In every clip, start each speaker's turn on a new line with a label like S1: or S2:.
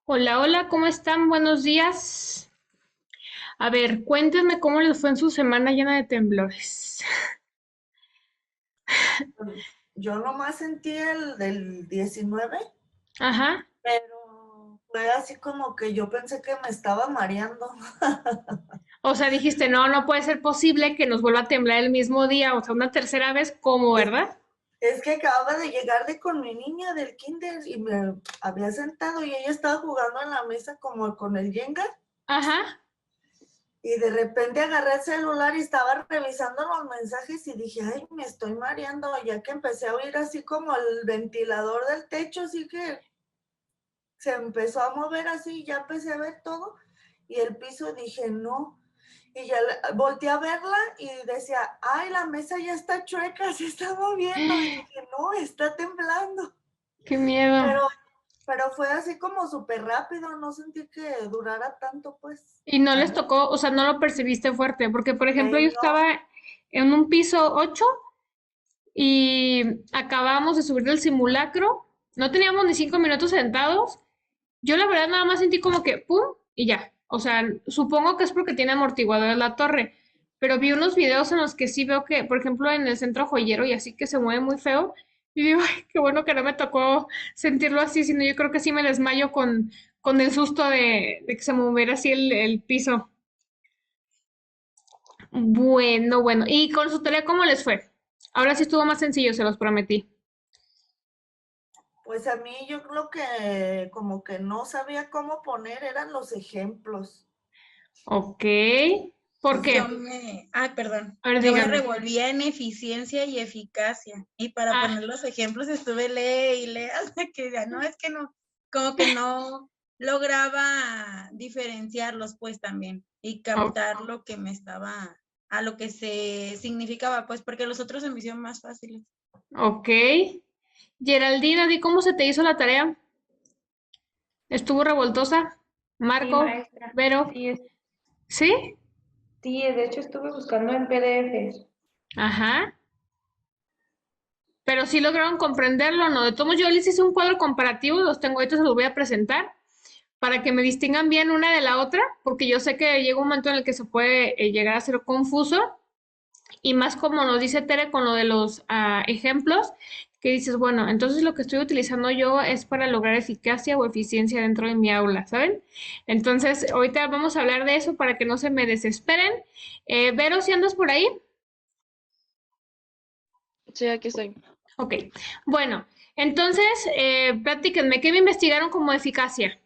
S1: Hola, hola, ¿cómo están? Buenos días. A ver, cuéntenme cómo les fue en su semana llena de temblores.
S2: Yo nomás sentí el del 19,
S1: Ajá.
S2: pero fue así como que yo pensé que me estaba mareando.
S1: O sea, dijiste, no, no puede ser posible que nos vuelva a temblar el mismo día, o sea, una tercera vez, ¿cómo,
S2: Es,
S1: verdad?
S2: es que acababa de llegar de con mi niña del kinder y me había sentado y ella estaba jugando en la mesa como con el Jenga
S1: Ajá.
S2: y de repente agarré el celular y estaba revisando los mensajes y dije, ay, me estoy mareando, ya que empecé a oír así como el ventilador del techo, así que se empezó a mover así, ya empecé a ver todo y el piso dije, no. Y ya volteé a verla y decía, ay, la mesa ya está chueca, se está moviendo. Y dije, no, está temblando.
S1: Qué miedo.
S2: Pero, pero fue así como súper rápido, no sentí que durara tanto, pues.
S1: Y no les tocó, o sea, no lo percibiste fuerte, porque por ejemplo yo
S2: No,
S1: estaba en un piso 8 y acabábamos de subir del simulacro, no teníamos ni 5 minutos sentados. Yo la verdad nada más sentí como que pum y ya. O sea, supongo que es porque tiene amortiguadores la torre, pero vi unos videos en los que sí veo que, por ejemplo, en el centro joyero y así que se mueve muy feo. Y digo, ay, qué bueno que no me tocó sentirlo así, sino yo creo que sí me desmayo con el susto de que se moviera así el piso. Bueno, bueno. ¿Y con su tarea cómo les fue? Ahora sí estuvo más sencillo, se los prometí.
S2: pues a mí yo creo que como que no sabía cómo poner, eran los ejemplos.
S1: Ok. ¿Por
S2: Así,
S1: qué?
S3: Perdón.
S1: A ver,
S3: Yo me
S1: dígame.
S3: revolvía en eficiencia y eficacia. Y para
S1: Ah,
S3: poner los ejemplos estuve lee y lee hasta que ya no, es que no, como que no lograba diferenciarlos pues también y
S1: ok.
S3: captar lo que me estaba, a lo que se significaba, pues porque los otros se me hicieron más fáciles.
S1: Ok. Geraldina, di cómo se te hizo la tarea. ¿Estuvo revoltosa?
S4: Sí,
S1: Marco,
S4: maestra.
S1: Vero, ¿sí?
S4: Sí, de hecho estuve buscando en PDFs.
S1: Ajá. Pero sí lograron comprenderlo, ¿no? De todos modos, yo les hice un cuadro comparativo, los tengo ahorita, se los voy a presentar para que me distingan bien una de la otra, porque yo sé que llega un momento en el que se puede llegar a ser confuso. Y más como nos dice Tere con lo de los ejemplos, que dices, bueno, entonces lo que estoy utilizando yo es para lograr eficacia o eficiencia dentro de mi aula, ¿saben? Entonces, ahorita vamos a hablar de eso para que no se me desesperen. Vero, si andas por ahí,
S5: Sí, aquí estoy.
S1: ok. Bueno, entonces, platíquenme, ¿qué me investigaron como eficacia?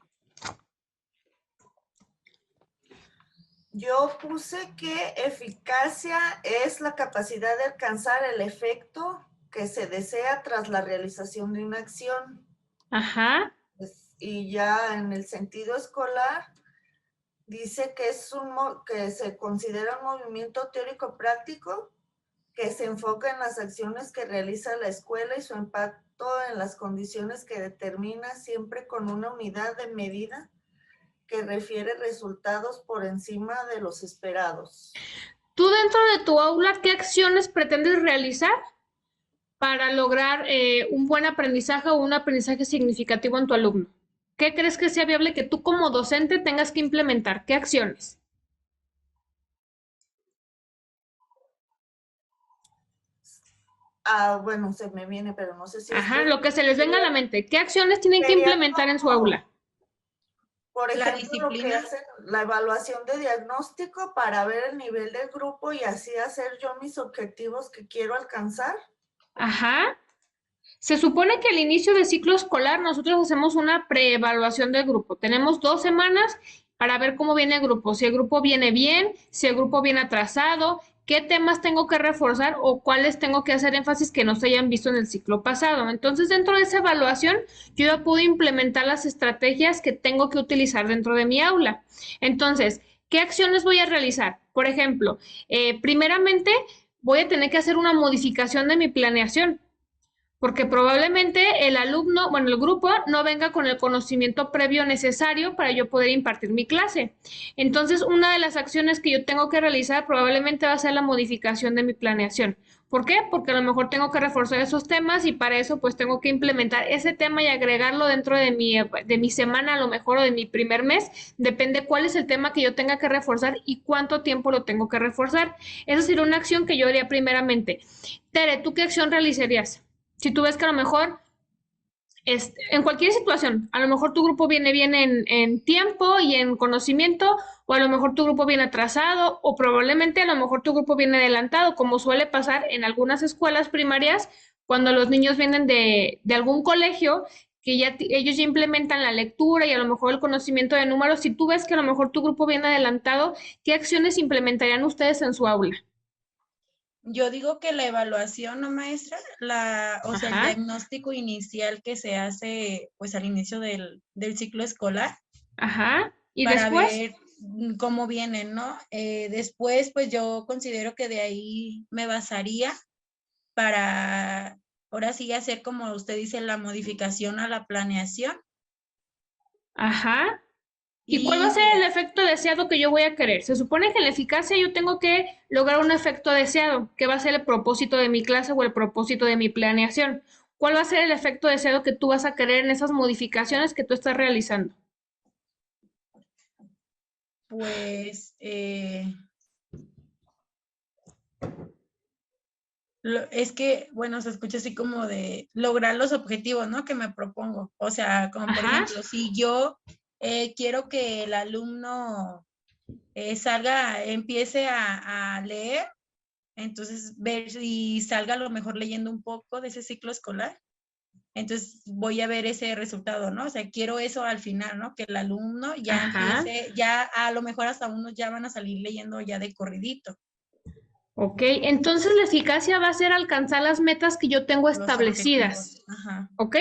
S2: yo puse que eficacia es la capacidad de alcanzar el efecto que se desea tras la realización de una acción.
S1: Ajá,
S2: Y ya en el sentido escolar, dice que, que se considera un movimiento teórico práctico que se enfoca en las acciones que realiza la escuela y su impacto en las condiciones que determina, siempre con una unidad de medida que refiere resultados por encima de los esperados.
S1: tú dentro de tu aula, ¿qué acciones pretendes realizar para lograr un buen aprendizaje o un aprendizaje significativo en tu alumno? ¿Qué crees que sea viable que tú como docente tengas que implementar? ¿Qué acciones?
S2: Bueno, se me viene, pero no sé si
S1: Ajá,
S2: estoy.
S1: lo que se les venga a la mente. ¿Qué acciones tienen que
S2: Sería
S1: implementar en su
S2: como,
S1: aula?
S2: por
S3: La
S2: ejemplo, lo que
S3: disciplina,
S2: hacen la evaluación de diagnóstico para ver el nivel del grupo y así hacer yo mis objetivos que quiero alcanzar.
S1: Ajá. Se supone que al inicio del ciclo escolar nosotros hacemos una preevaluación del grupo. Tenemos 2 semanas para ver cómo viene el grupo, si el grupo viene bien, si el grupo viene atrasado, qué temas tengo que reforzar o cuáles tengo que hacer énfasis que no se hayan visto en el ciclo pasado. Entonces, dentro de esa evaluación, yo ya puedo implementar las estrategias que tengo que utilizar dentro de mi aula. Entonces, ¿qué acciones voy a realizar? Por ejemplo, primeramente voy a tener que hacer una modificación de mi planeación porque probablemente el alumno, bueno, el grupo no venga con el conocimiento previo necesario para yo poder impartir mi clase. Entonces, una de las acciones que yo tengo que realizar probablemente va a ser la modificación de mi planeación. ¿Por qué? Porque a lo mejor tengo que reforzar esos temas y para eso pues tengo que implementar ese tema y agregarlo dentro de mi semana a lo mejor o de mi primer mes. Depende cuál es el tema que yo tenga que reforzar y cuánto tiempo lo tengo que reforzar. Esa sería una acción que yo haría primeramente. Tere, ¿tú qué acción realizarías? Si tú ves que a lo mejor en cualquier situación, a lo mejor tu grupo viene bien en tiempo y en conocimiento, o a lo mejor tu grupo viene atrasado, o probablemente a lo mejor tu grupo viene adelantado, como suele pasar en algunas escuelas primarias, cuando los niños vienen de algún colegio, que ya ellos ya implementan la lectura y a lo mejor el conocimiento de números. Si tú ves que a lo mejor tu grupo viene adelantado, ¿qué acciones implementarían ustedes en su aula?
S3: Yo digo que la evaluación, ¿no, maestra? O sea, el
S1: Ajá,
S3: diagnóstico inicial que se hace pues al inicio del ciclo escolar
S1: ajá. ¿Y
S3: para
S1: después?
S3: ver cómo vienen, ¿no? Después, pues yo considero que de ahí me basaría para, ahora sí, hacer como usted dice, la modificación a la planeación
S1: Ajá. ¿Y cuál va a
S3: y
S1: ser el efecto deseado que yo voy a querer? Se supone que en la eficacia yo tengo que lograr un efecto deseado, que va a ser el propósito de mi clase o el propósito de mi planeación. ¿Cuál va a ser el efecto deseado que tú vas a querer en esas modificaciones que tú estás realizando?
S3: pues es que, bueno, se escucha así como de lograr los objetivos, ¿no? Que me propongo. O sea, como por
S1: Ajá.
S3: ejemplo, si yo quiero que el alumno empiece a leer, entonces ver si salga a lo mejor leyendo un poco de ese ciclo escolar. Entonces voy a ver ese resultado, ¿no? O sea, quiero eso al final, ¿no? Que el alumno ya
S1: Ajá.
S3: empiece, ya a lo mejor hasta unos ya van a salir leyendo ya de corridito
S1: Ok. Entonces la eficacia va a ser alcanzar las metas que yo tengo
S3: los
S1: establecidas.
S3: objetivos. Ajá.
S1: ¿Ok?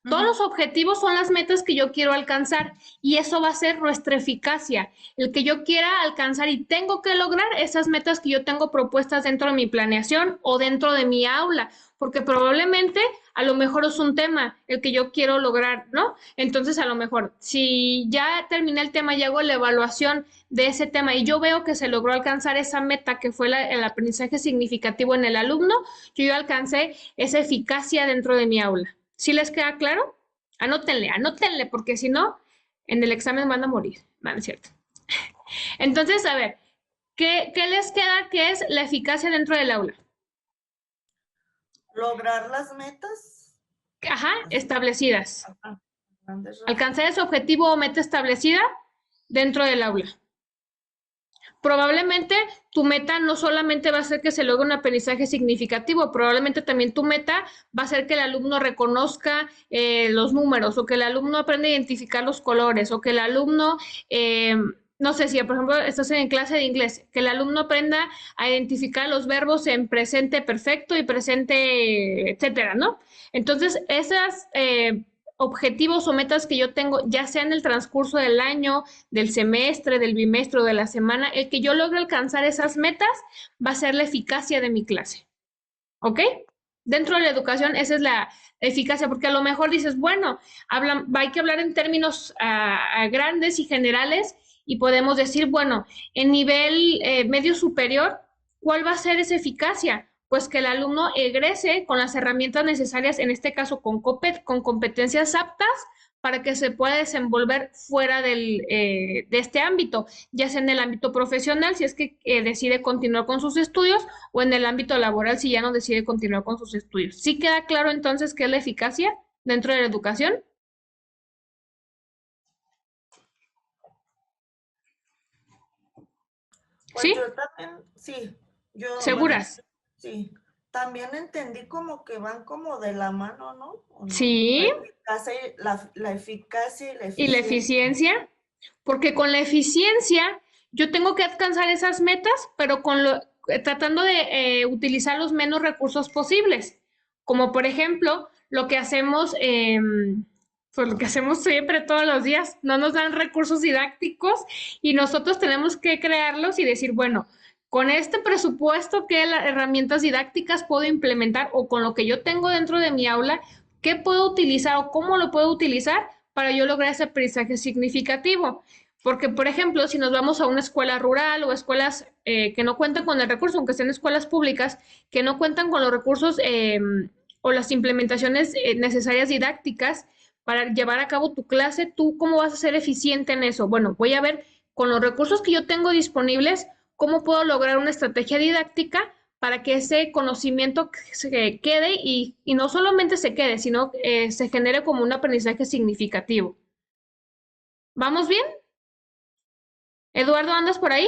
S1: Todos
S3: Ujú.
S1: los objetivos son las metas que yo quiero alcanzar y eso va a ser nuestra eficacia. El que yo quiera alcanzar y tengo que lograr esas metas que yo tengo propuestas dentro de mi planeación o dentro de mi aula, porque probablemente a lo mejor es un tema el que yo quiero lograr, ¿no? Entonces, a lo mejor, si ya terminé el tema y hago la evaluación de ese tema y yo veo que se logró alcanzar esa meta que fue el aprendizaje significativo en el alumno, yo ya alcancé esa eficacia dentro de mi aula. ¿Sí les queda claro? Anótenle, anótenle, porque si no, en el examen van a morir. No, no es cierto. Entonces, a ver, ¿qué les queda que es la eficacia dentro del aula?
S2: Lograr las metas.
S1: Ajá, establecidas.
S2: Ajá, grandes rasgos.
S1: Alcanzar ese objetivo o meta establecida dentro del aula. Probablemente tu meta no solamente va a ser que se logre un aprendizaje significativo, probablemente también tu meta va a ser que el alumno reconozca los números o que el alumno aprenda a identificar los colores o que el alumno, no sé si por ejemplo estás en clase de inglés, que el alumno aprenda a identificar los verbos en presente perfecto y presente, etcétera, ¿no? Entonces, esas objetivos o metas que yo tengo, ya sea en el transcurso del año, del semestre, del bimestre o de la semana, el que yo logre alcanzar esas metas va a ser la eficacia de mi clase. ¿Ok? Dentro de la educación, esa es la eficacia, porque a lo mejor dices, bueno, hay que hablar en términos grandes y generales y podemos decir, bueno, en nivel medio superior, ¿cuál va a ser esa eficacia? Pues que el alumno egrese con las herramientas necesarias, en este caso con competencias aptas para que se pueda desenvolver fuera de este ámbito, ya sea en el ámbito profesional, si es que decide continuar con sus estudios, o en el ámbito laboral, si ya no decide continuar con sus estudios. ¿Sí queda claro entonces qué es la eficacia dentro de la educación?
S2: Pues
S1: ¿Sí?
S2: yo también, sí, bueno,
S1: ¿Seguras?
S2: sí, también entendí como que van como de la mano, ¿no? ¿O no?
S1: Sí.
S2: La eficacia y la
S1: ¿Y la
S2: eficiencia.
S1: eficiencia? Porque con la eficiencia yo tengo que alcanzar esas metas, pero tratando de utilizar los menos recursos posibles. Como por ejemplo, lo que hacemos, pues lo que hacemos siempre todos los días, no nos dan recursos didácticos y nosotros tenemos que crearlos y decir, bueno, con este presupuesto, ¿qué herramientas didácticas puedo implementar o con lo que yo tengo dentro de mi aula, qué puedo utilizar o cómo lo puedo utilizar para yo lograr ese aprendizaje significativo? Porque, por ejemplo, si nos vamos a una escuela rural o escuelas que no cuentan con el recurso, aunque sean escuelas públicas, que no cuentan con los recursos o las implementaciones necesarias didácticas para llevar a cabo tu clase, ¿tú cómo vas a ser eficiente en eso? Bueno, voy a ver con los recursos que yo tengo disponibles, cómo puedo lograr una estrategia didáctica para que ese conocimiento se quede y no solamente se quede, sino se genere como un aprendizaje significativo. ¿Vamos bien? Eduardo, ¿andas por ahí?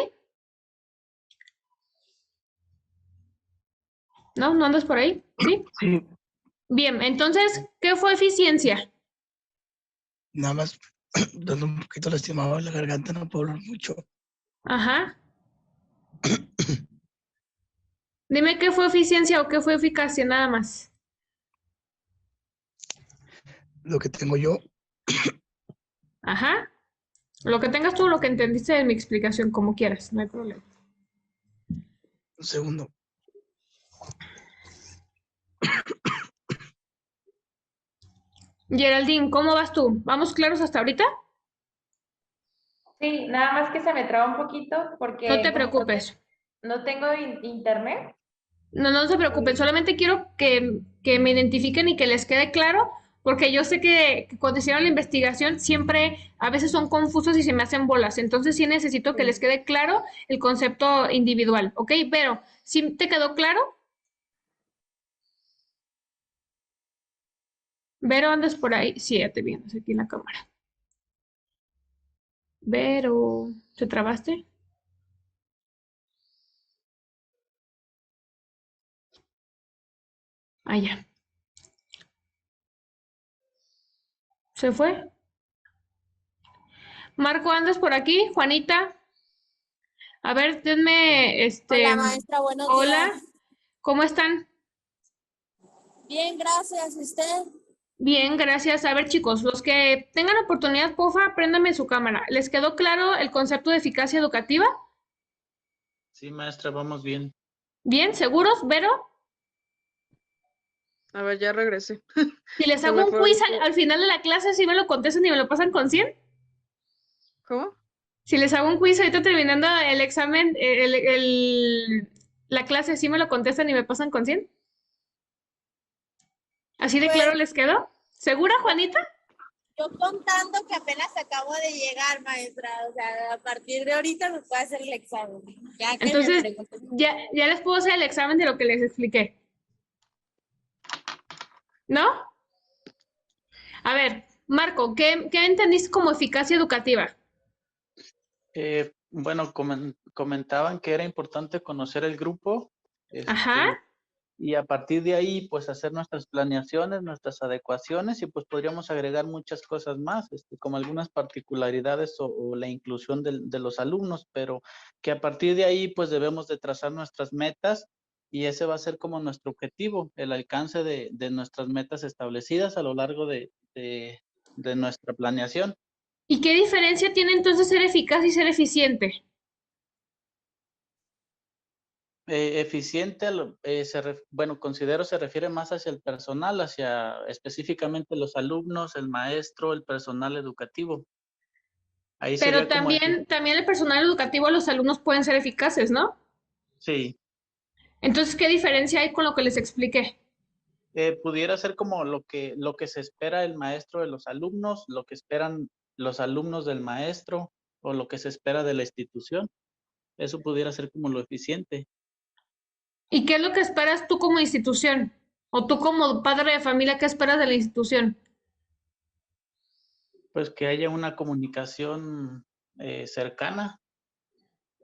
S1: ¿No? ¿No andas por ahí? ¿Sí?
S5: Sí,
S1: Bien, entonces, ¿qué fue eficiencia?
S5: nada más dando un poquito lastimado la garganta, no puedo hablar mucho.
S1: Ajá. Dime qué fue eficiencia o qué fue eficacia, nada más.
S5: Lo que tengo yo,
S1: Ajá. Lo que tengas tú, lo que entendiste de mi explicación, como quieras, no hay problema.
S5: un segundo.
S1: Geraldine, ¿cómo vas tú? ¿Vamos claros hasta ahorita?
S4: Sí, nada más que se me traba un poquito
S1: No
S4: porque
S1: te
S4: como
S1: preocupes.
S4: no tengo internet.
S1: No, no se preocupen, solamente quiero que me identifiquen y que les quede claro, porque yo sé que cuando hicieron la investigación siempre a veces son confusos y se me hacen bolas, entonces sí necesito que les quede claro el concepto individual, ¿ok? Pero, ¿sí te quedó claro? Vero, ¿andas por ahí? Sí, ya te vi, andas aquí en la cámara. Vero, ¿te trabaste? Ah, ya. ¿Se fue? Marco, ¿andas por aquí? Juanita, a ver, denme,
S6: Hola maestra, buenos
S1: hola,
S6: días.
S1: ¿cómo están?
S6: Bien, gracias. ¿Y usted?
S1: Bien, gracias. A ver, chicos, los que tengan oportunidad, porfa, préndame su cámara. ¿Les quedó claro el concepto de eficacia educativa?
S7: Sí, maestra, vamos bien.
S1: ¿Bien? ¿Seguros? ¿Vero?
S8: A ver, ya regresé.
S1: Si les
S8: Se
S1: hago
S8: me
S1: un
S8: fue
S1: quiz
S8: ahorita.
S1: al final de la clase, ¿sí me lo contestan y me lo pasan con 100?
S8: ¿Cómo?
S1: Si les hago un quiz ahorita terminando el examen, la clase, ¿sí me lo contestan y me pasan con 100? ¿Así de claro
S6: Pues
S1: les quedó? ¿Segura, Juanita?
S6: yo contando que apenas acabo de llegar, maestra. O sea, a partir de ahorita me puede hacer el examen. Ya que me
S1: Entonces,
S6: pregunten.
S1: ya les puedo hacer el examen de lo que les expliqué. ¿No? A ver, Marco, ¿qué entendiste como eficacia educativa?
S7: Bueno, comentaban que era importante conocer el grupo,
S1: Ajá.
S7: y a partir de ahí, pues hacer nuestras planeaciones, nuestras adecuaciones, y pues podríamos agregar muchas cosas más, como algunas particularidades o la inclusión de los alumnos, pero que a partir de ahí, pues debemos de trazar nuestras metas, y ese va a ser como nuestro objetivo, el alcance de nuestras metas establecidas a lo largo de nuestra planeación.
S1: ¿Y qué diferencia tiene entonces ser eficaz y ser eficiente?
S7: Eficiente, bueno, considero se refiere más hacia el personal, hacia específicamente los alumnos, el maestro, el personal educativo. Ahí
S1: Pero
S7: sería como
S1: también el personal educativo, los alumnos pueden ser eficaces, ¿no?
S7: sí,
S1: Entonces, ¿qué diferencia hay con lo que les expliqué?
S7: pudiera ser como lo que se espera el maestro de los alumnos, lo que esperan los alumnos del maestro o lo que se espera de la institución. Eso pudiera ser como lo eficiente.
S1: ¿Y qué es lo que esperas tú como institución? O tú como padre de familia, ¿qué esperas de la institución?
S7: Pues que haya una comunicación cercana.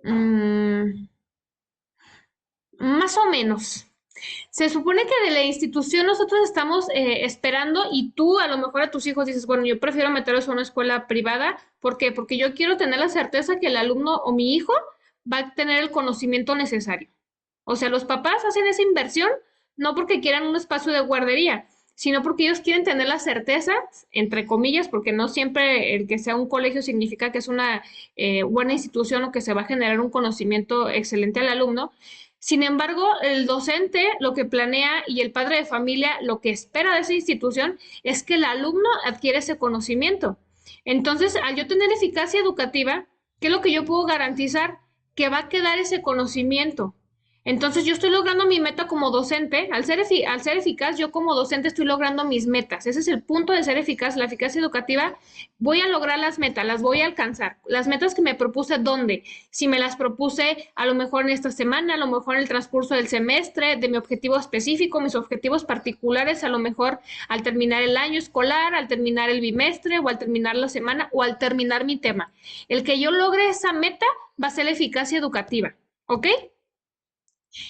S1: Mm, más o menos. Se supone que de la institución nosotros estamos esperando y tú a lo mejor a tus hijos dices, bueno, yo prefiero meterlos a una escuela privada. ¿Por qué? Porque yo quiero tener la certeza que el alumno o mi hijo va a tener el conocimiento necesario. O sea, los papás hacen esa inversión no porque quieran un espacio de guardería, sino porque ellos quieren tener la certeza, entre comillas, porque no siempre el que sea un colegio significa que es una buena institución o que se va a generar un conocimiento excelente al alumno. Sin embargo, el docente lo que planea y el padre de familia lo que espera de esa institución es que el alumno adquiere ese conocimiento. Entonces, al yo tener eficacia educativa, ¿qué es lo que yo puedo garantizar? Que va a quedar ese conocimiento. Entonces, yo estoy logrando mi meta como docente. Al ser eficaz, yo como docente estoy logrando mis metas. Ese es el punto de ser eficaz, la eficacia educativa. Voy a lograr las metas, las voy a alcanzar. Las metas que me propuse, ¿dónde? Si me las propuse a lo mejor en esta semana, a lo mejor en el transcurso del semestre, de mi objetivo específico, mis objetivos particulares, a lo mejor al terminar el año escolar, al terminar el bimestre, o al terminar la semana, o al terminar mi tema. El que yo logre esa meta va a ser la eficacia educativa, ¿ok?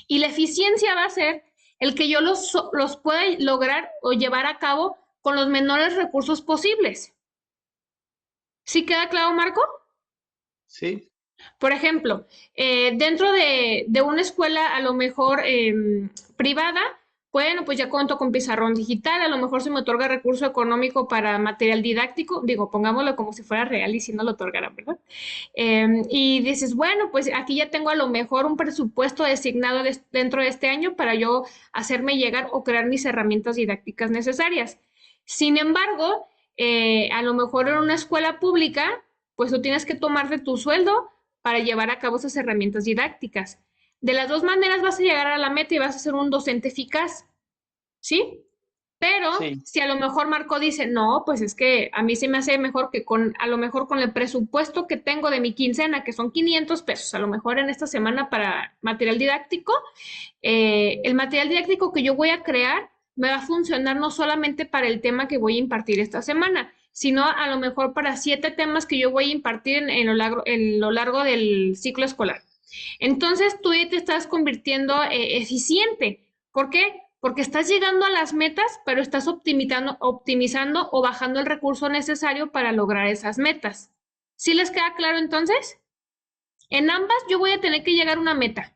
S1: Y la eficiencia va a ser el que yo los pueda lograr o llevar a cabo con los menores recursos posibles. ¿Sí queda claro, Marco?
S7: Sí.
S1: Por ejemplo, dentro de una escuela a lo mejor privada, bueno, pues ya cuento con pizarrón digital, a lo mejor se me otorga recurso económico para material didáctico, digo, pongámoslo como si fuera real y si no lo otorgaran, ¿verdad? Y dices, bueno, pues aquí ya tengo a lo mejor un presupuesto designado dentro de este año para yo hacerme llegar o crear mis herramientas didácticas necesarias. Sin embargo, a lo mejor en una escuela pública, pues tú tienes que tomar de tu sueldo para llevar a cabo esas herramientas didácticas. De las dos maneras vas a llegar a la meta y vas a ser un docente eficaz, ¿sí? Pero
S7: Sí.
S1: si a lo mejor Marco dice, no, pues es que a mí se me hace mejor que a lo mejor con el presupuesto que tengo de mi quincena, que son 500 pesos, a lo mejor en esta semana para material didáctico, el material didáctico que yo voy a crear me va a funcionar no solamente para el tema que voy a impartir esta semana, sino a lo mejor para 7 temas que yo voy a impartir en lo largo del ciclo escolar. Entonces tú ya te estás convirtiendo eficiente. ¿Por qué? Porque estás llegando a las metas, pero estás optimizando o bajando el recurso necesario para lograr esas metas. ¿Sí les queda claro entonces? En ambas yo voy a tener que llegar a una meta.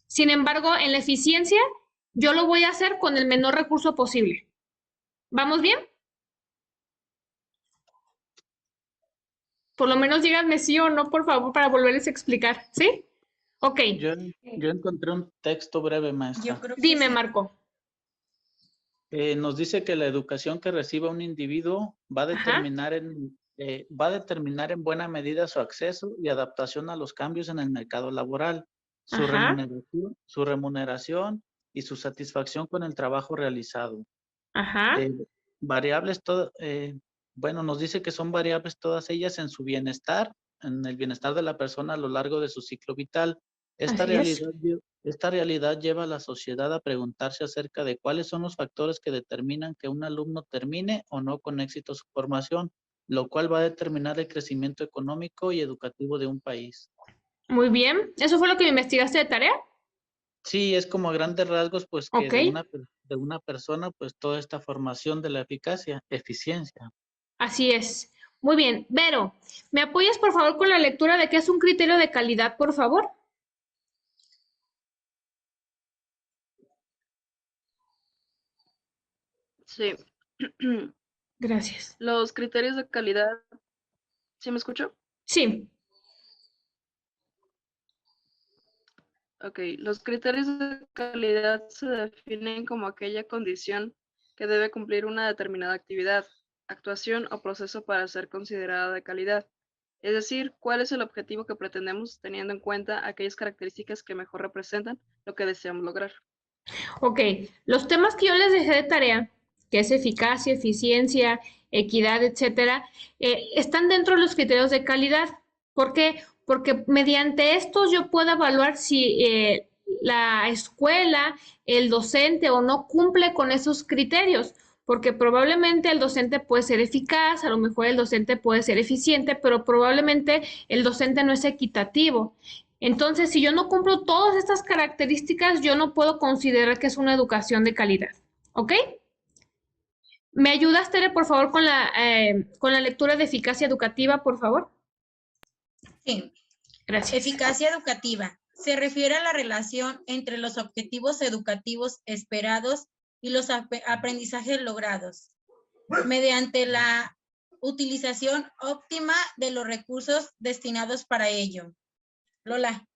S1: Sin embargo, en la eficiencia, yo lo voy a hacer con el menor recurso posible. ¿Vamos bien? Por lo menos díganme sí o no, por favor, para volverles a explicar. ¿Sí? Ok.
S7: Yo encontré un texto breve, maestra.
S3: Yo creo que
S1: Dime,
S3: sí.
S1: Marco.
S7: Nos dice que la educación que reciba un individuo va a determinar en buena medida su acceso y adaptación a los cambios en el mercado laboral, su remuneración y su satisfacción con el trabajo realizado.
S1: Ajá.
S7: Bueno, nos dice que son variables todas ellas en su bienestar, en el bienestar de la persona a lo largo de su ciclo vital. Esta realidad lleva a la sociedad a preguntarse acerca de cuáles son los factores que determinan que un alumno termine o no con éxito su formación, lo cual va a determinar el crecimiento económico y educativo de un país.
S1: Muy bien. ¿Eso fue lo que me investigaste de tarea?
S7: Sí, es como a grandes rasgos, pues que
S1: Ok.
S7: de una persona, pues toda esta formación de la eficiencia.
S1: Así es. Muy bien. Vero, ¿me apoyas por favor con la lectura de qué es un criterio de calidad, por favor?
S8: Sí.
S1: Gracias.
S8: Los criterios de calidad. ¿Sí me escucho?
S1: Sí.
S8: Ok. Los criterios de calidad se definen como aquella condición que debe cumplir una determinada actividad, actuación o proceso para ser considerada de calidad. Es decir, cuál es el objetivo que pretendemos teniendo en cuenta aquellas características que mejor representan lo que deseamos lograr.
S1: Ok. Los temas que yo les dejé de tarea, que es eficacia, eficiencia, equidad, etcétera, están dentro de los criterios de calidad. ¿Por qué? Porque mediante estos yo puedo evaluar si la escuela, el docente o no cumple con esos criterios. Porque probablemente el docente puede ser eficaz, a lo mejor el docente puede ser eficiente, pero probablemente el docente no es equitativo. Entonces, si yo no cumplo todas estas características, yo no puedo considerar que es una educación de calidad. ¿Ok? ¿Me ayudas, Tere, por favor, con la lectura de eficacia educativa, por favor?
S3: Sí.
S1: Gracias.
S3: Eficacia educativa. Se refiere a la relación entre los objetivos educativos esperados y los aprendizajes logrados, mediante la utilización óptima de los recursos destinados para ello. Lola,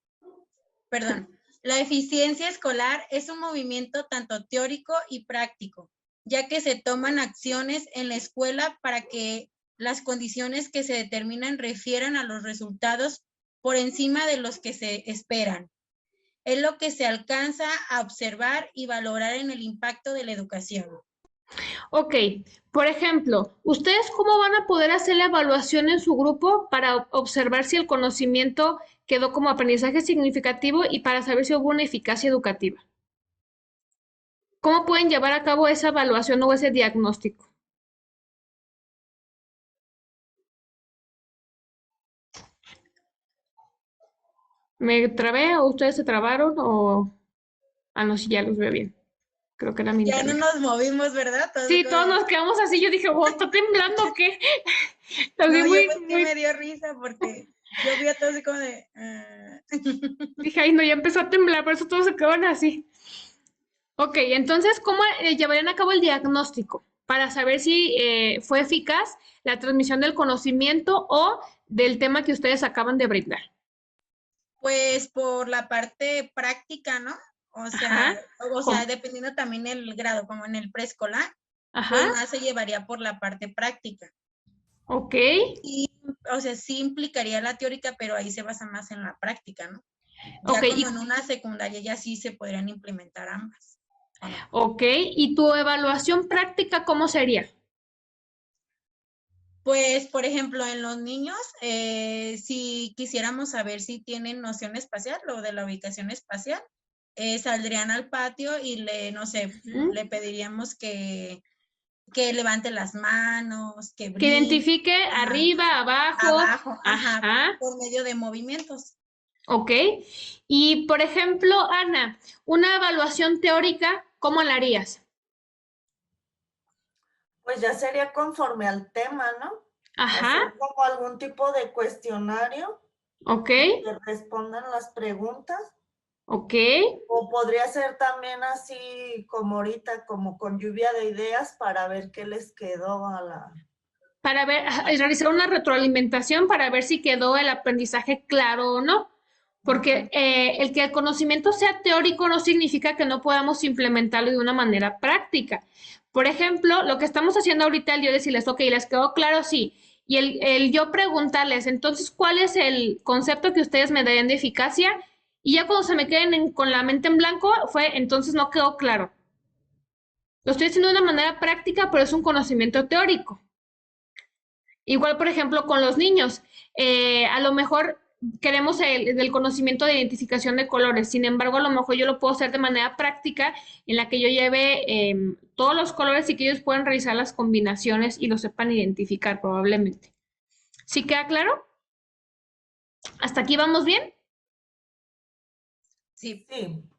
S3: perdón. La eficiencia escolar es un movimiento tanto teórico y práctico, ya que se toman acciones en la escuela para que las condiciones que se determinan refieren a los resultados por encima de los que se esperan. Es lo que se alcanza a observar y valorar en el impacto de la educación.
S1: Ok, por ejemplo, ¿ustedes cómo van a poder hacer la evaluación en su grupo para observar si el conocimiento quedó como aprendizaje significativo y para saber si hubo una eficacia educativa? ¿Cómo pueden llevar a cabo esa evaluación o ese diagnóstico? ¿Me trabé o ustedes se trabaron o...? Ah, no, sí, ya los veo bien. Creo que era mi
S3: Ya no
S1: internet.
S3: nos movimos, ¿verdad?
S1: Sí, todos nos quedamos así. Yo dije, wow, ¿está temblando o qué? Así
S3: No,
S1: muy,
S3: yo
S1: muy...
S3: me dio risa porque yo vi a todos así como de...
S1: Dije, ay, no, ya empezó a temblar, por eso todos se quedaron así. Ok, entonces, ¿cómo llevarían a cabo el diagnóstico para saber si fue eficaz la transmisión del conocimiento o del tema que ustedes acaban de brindar?
S3: Pues por la parte práctica, ¿no?
S1: Ajá.
S3: O sea, dependiendo también el grado, como en el preescolar, pues
S1: Ajá.
S3: más se llevaría por la parte práctica.
S1: Ok.
S3: Y, o sea, sí implicaría la teórica, pero ahí se basa más en la práctica, ¿no? Ya
S1: Ok,
S3: como en una secundaria ya sí se podrían implementar ambas. ¿O no?
S1: ok. ¿Y tu evaluación práctica cómo sería?
S3: Pues, por ejemplo, en los niños, si quisiéramos saber si tienen noción espacial o de la ubicación espacial, saldrían al patio y no sé, le pediríamos que levante las manos, que
S1: Que
S3: brinque.
S1: identifique arriba, abajo.
S3: Abajo,
S1: Ajá.
S3: por medio de movimientos.
S1: Ok. Y, por ejemplo, Ana, una evaluación teórica, ¿cómo la harías?
S2: Pues ya sería conforme al tema, ¿no?
S1: Ajá.
S2: Hacer como algún tipo de cuestionario
S1: Ok.
S2: que respondan las preguntas.
S1: Ok.
S2: O podría ser también así como ahorita, como con lluvia de ideas para ver qué les quedó a la...
S1: Para ver, realizar una retroalimentación para ver si quedó el aprendizaje claro o no. Porque el que el conocimiento sea teórico no significa que no podamos implementarlo de una manera práctica. Por ejemplo, lo que estamos haciendo ahorita, el yo decirles, ok, ¿les quedó claro? Sí. Y el yo preguntarles, entonces, ¿cuál es el concepto que ustedes me darían de eficacia? Y ya cuando se me queden con la mente en blanco, fue, entonces no quedó claro. Lo estoy haciendo de una manera práctica, pero es un conocimiento teórico. Igual, por ejemplo, con los niños, a lo mejor queremos el conocimiento de identificación de colores, sin embargo, a lo mejor yo lo puedo hacer de manera práctica en la que yo lleve todos los colores y que ellos puedan realizar las combinaciones y lo sepan identificar probablemente. ¿Sí queda claro? ¿Hasta aquí vamos bien?
S3: Sí.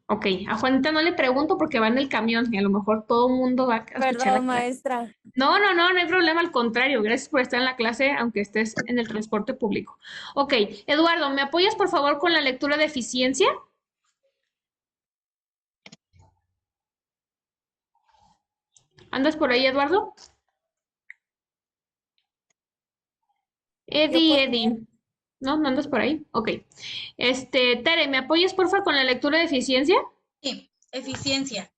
S1: Ok, a Juanita no le pregunto porque va en el camión y a lo mejor todo el mundo va a escuchar la
S6: Perdón,
S1: clase.
S6: maestra.
S1: No, no hay problema, al contrario. Gracias por estar en la clase, aunque estés en el transporte público. Ok, Eduardo, ¿me apoyas por favor con la lectura de eficiencia? ¿Andas por ahí, Eduardo? Eddie. ¿No? ¿No andas por ahí? Ok. Tere, ¿me apoyas por favor con la lectura de eficiencia?
S3: Sí, eficiencia.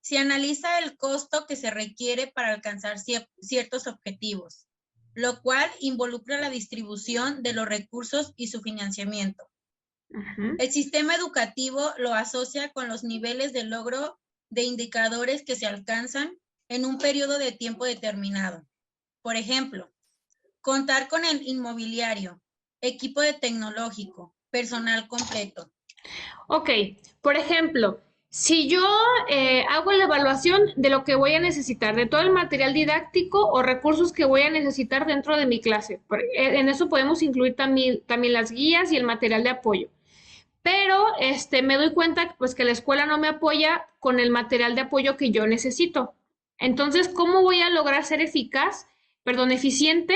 S3: Se analiza el costo que se requiere para alcanzar ciertos objetivos, lo cual involucra la distribución de los recursos y su financiamiento. El sistema educativo lo asocia con los niveles de logro de indicadores que se alcanzan en un periodo de tiempo determinado. Por ejemplo, contar con el inmobiliario, equipo de tecnológico, personal completo.
S1: Ok, por ejemplo, si yo hago la evaluación de lo que voy a necesitar, de todo el material didáctico o recursos que voy a necesitar dentro de mi clase, en eso podemos incluir también las guías y el material de apoyo. Pero me doy cuenta pues, que la escuela no me apoya con el material de apoyo que yo necesito. Entonces, ¿cómo voy a lograr ser eficiente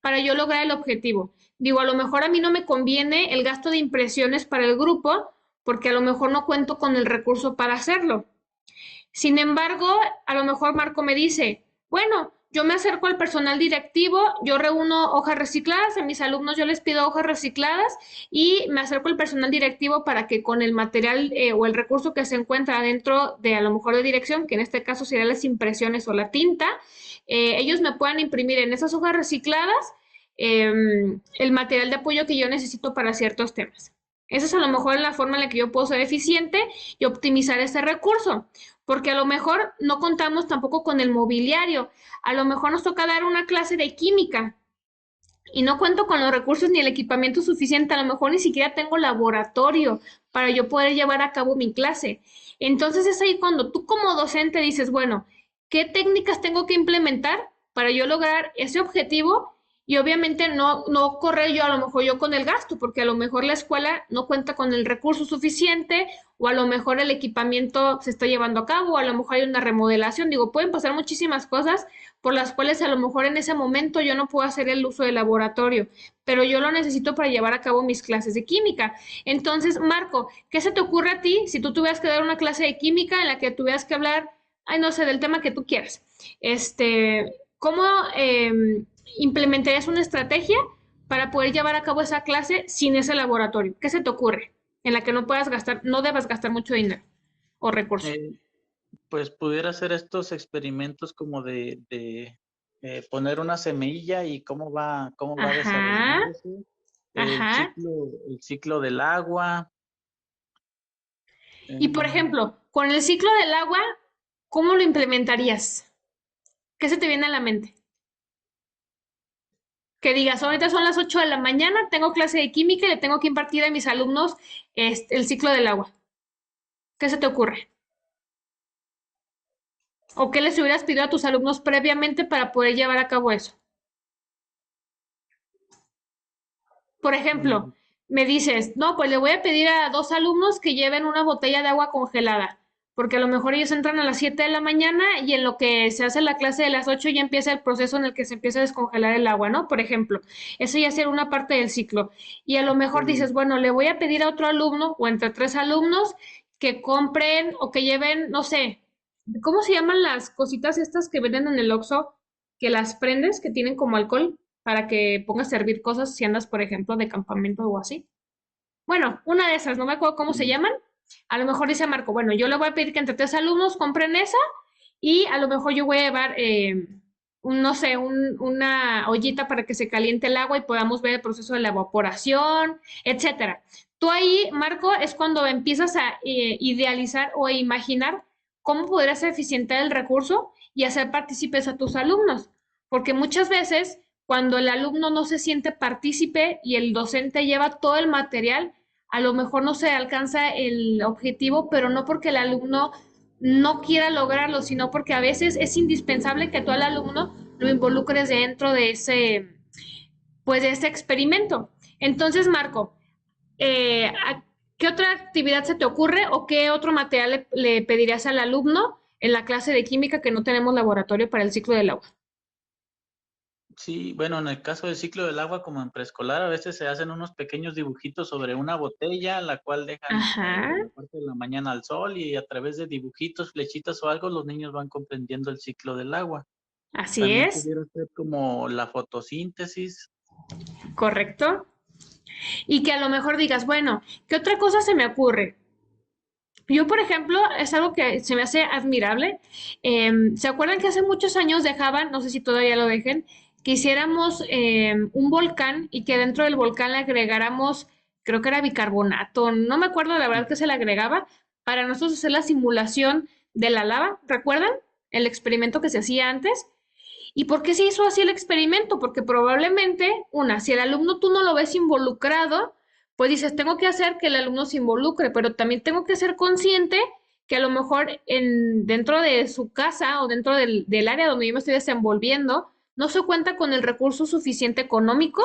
S1: para yo lograr el objetivo? Digo, a lo mejor a mí no me conviene el gasto de impresiones para el grupo porque a lo mejor no cuento con el recurso para hacerlo. Sin embargo, a lo mejor Marco me dice, bueno, yo me acerco al personal directivo, yo reúno hojas recicladas, a mis alumnos yo les pido hojas recicladas y me acerco al personal directivo para que con el material o el recurso que se encuentra dentro de a lo mejor de dirección, que en este caso serían las impresiones o la tinta, ellos me puedan imprimir en esas hojas recicladas el material de apoyo que yo necesito para ciertos temas. Esa es a lo mejor la forma en la que yo puedo ser eficiente y optimizar ese recurso, porque a lo mejor no contamos tampoco con el mobiliario. A lo mejor nos toca dar una clase de química y no cuento con los recursos ni el equipamiento suficiente. A lo mejor ni siquiera tengo laboratorio para yo poder llevar a cabo mi clase. Entonces es ahí cuando tú como docente dices, bueno, ¿qué técnicas tengo que implementar para yo lograr ese objetivo? Y obviamente no correr yo a lo mejor yo con el gasto, porque a lo mejor la escuela no cuenta con el recurso suficiente o a lo mejor el equipamiento se está llevando a cabo o a lo mejor hay una remodelación. Digo, pueden pasar muchísimas cosas por las cuales a lo mejor en ese momento yo no puedo hacer el uso del laboratorio, pero yo lo necesito para llevar a cabo mis clases de química. Entonces, Marco, ¿qué se te ocurre a ti si tú tuvieras que dar una clase de química en la que tuvieras que hablar, ay, no sé, del tema que tú quieras? ¿Cómo implementarías una estrategia para poder llevar a cabo esa clase sin ese laboratorio? ¿Qué se te ocurre? En la que no puedas gastar, no debas gastar mucho dinero o recursos.
S7: Pues pudiera hacer estos experimentos como de poner una semilla y cómo va
S1: Ajá,
S7: desarrollándose,
S1: ajá.
S7: el ciclo del agua.
S1: Y por ejemplo, con el ciclo del agua, ¿cómo lo implementarías? ¿Qué se te viene a la mente? Que digas, ahorita son las 8 de la mañana, tengo clase de química y le tengo que impartir a mis alumnos el ciclo del agua. ¿Qué se te ocurre? ¿O qué les hubieras pedido a tus alumnos previamente para poder llevar a cabo eso? Por ejemplo, me dices, no, pues le voy a pedir a 2 alumnos que lleven una botella de agua congelada, porque a lo mejor ellos entran a las 7 de la mañana y en lo que se hace la clase de las 8 ya empieza el proceso en el que se empieza a descongelar el agua, ¿no? Por ejemplo, eso ya sería una parte del ciclo. Y a lo mejor dices, bueno, le voy a pedir a otro alumno o entre 3 alumnos que compren o que lleven, no sé, ¿cómo se llaman las cositas estas que venden en el Oxxo? Que las prendes, que tienen como alcohol para que pongas a servir cosas si andas, por ejemplo, de campamento o así. Bueno, una de esas, no me acuerdo cómo se llaman. A lo mejor dice Marco, bueno, yo le voy a pedir que entre 3 alumnos compren esa y a lo mejor yo voy a llevar, no sé, una ollita para que se caliente el agua y podamos ver el proceso de la evaporación, etcétera. Tú ahí, Marco, es cuando empiezas a idealizar o a imaginar cómo podrás eficientar el recurso y hacer partícipes a tus alumnos. Porque muchas veces cuando el alumno no se siente partícipe y el docente lleva todo el material, a lo mejor no se alcanza el objetivo, pero no porque el alumno no quiera lograrlo, sino porque a veces es indispensable que tú al alumno lo involucres dentro de pues de ese experimento. Entonces, Marco, ¿qué otra actividad se te ocurre o qué otro material le pedirías al alumno en la clase de química que no tenemos laboratorio para el ciclo del agua?
S7: Sí, bueno, en el caso del ciclo del agua, como en preescolar, a veces se hacen unos pequeños dibujitos sobre una botella, la cual dejan la parte de la mañana al sol y a través de dibujitos, flechitas o algo, los niños van comprendiendo el ciclo del agua.
S1: Así
S7: También
S1: es.
S7: pudiera ser como la fotosíntesis.
S1: Correcto. Y que a lo mejor digas, bueno, ¿qué otra cosa se me ocurre? Yo, por ejemplo, es algo que se me hace admirable. ¿Se acuerdan que hace muchos años dejaban, no sé si todavía lo dejen, que hiciéramos un volcán y que dentro del volcán le agregáramos, creo que era bicarbonato, no me acuerdo la verdad que se le agregaba, para nosotros hacer la simulación de la lava? ¿Recuerdan el experimento que se hacía antes? ¿Y por qué se hizo así el experimento? Porque probablemente, si el alumno tú no lo ves involucrado, pues dices, tengo que hacer que el alumno se involucre, pero también tengo que ser consciente que a lo mejor dentro de su casa o dentro del área donde yo me estoy desenvolviendo, no se cuenta con el recurso suficiente económico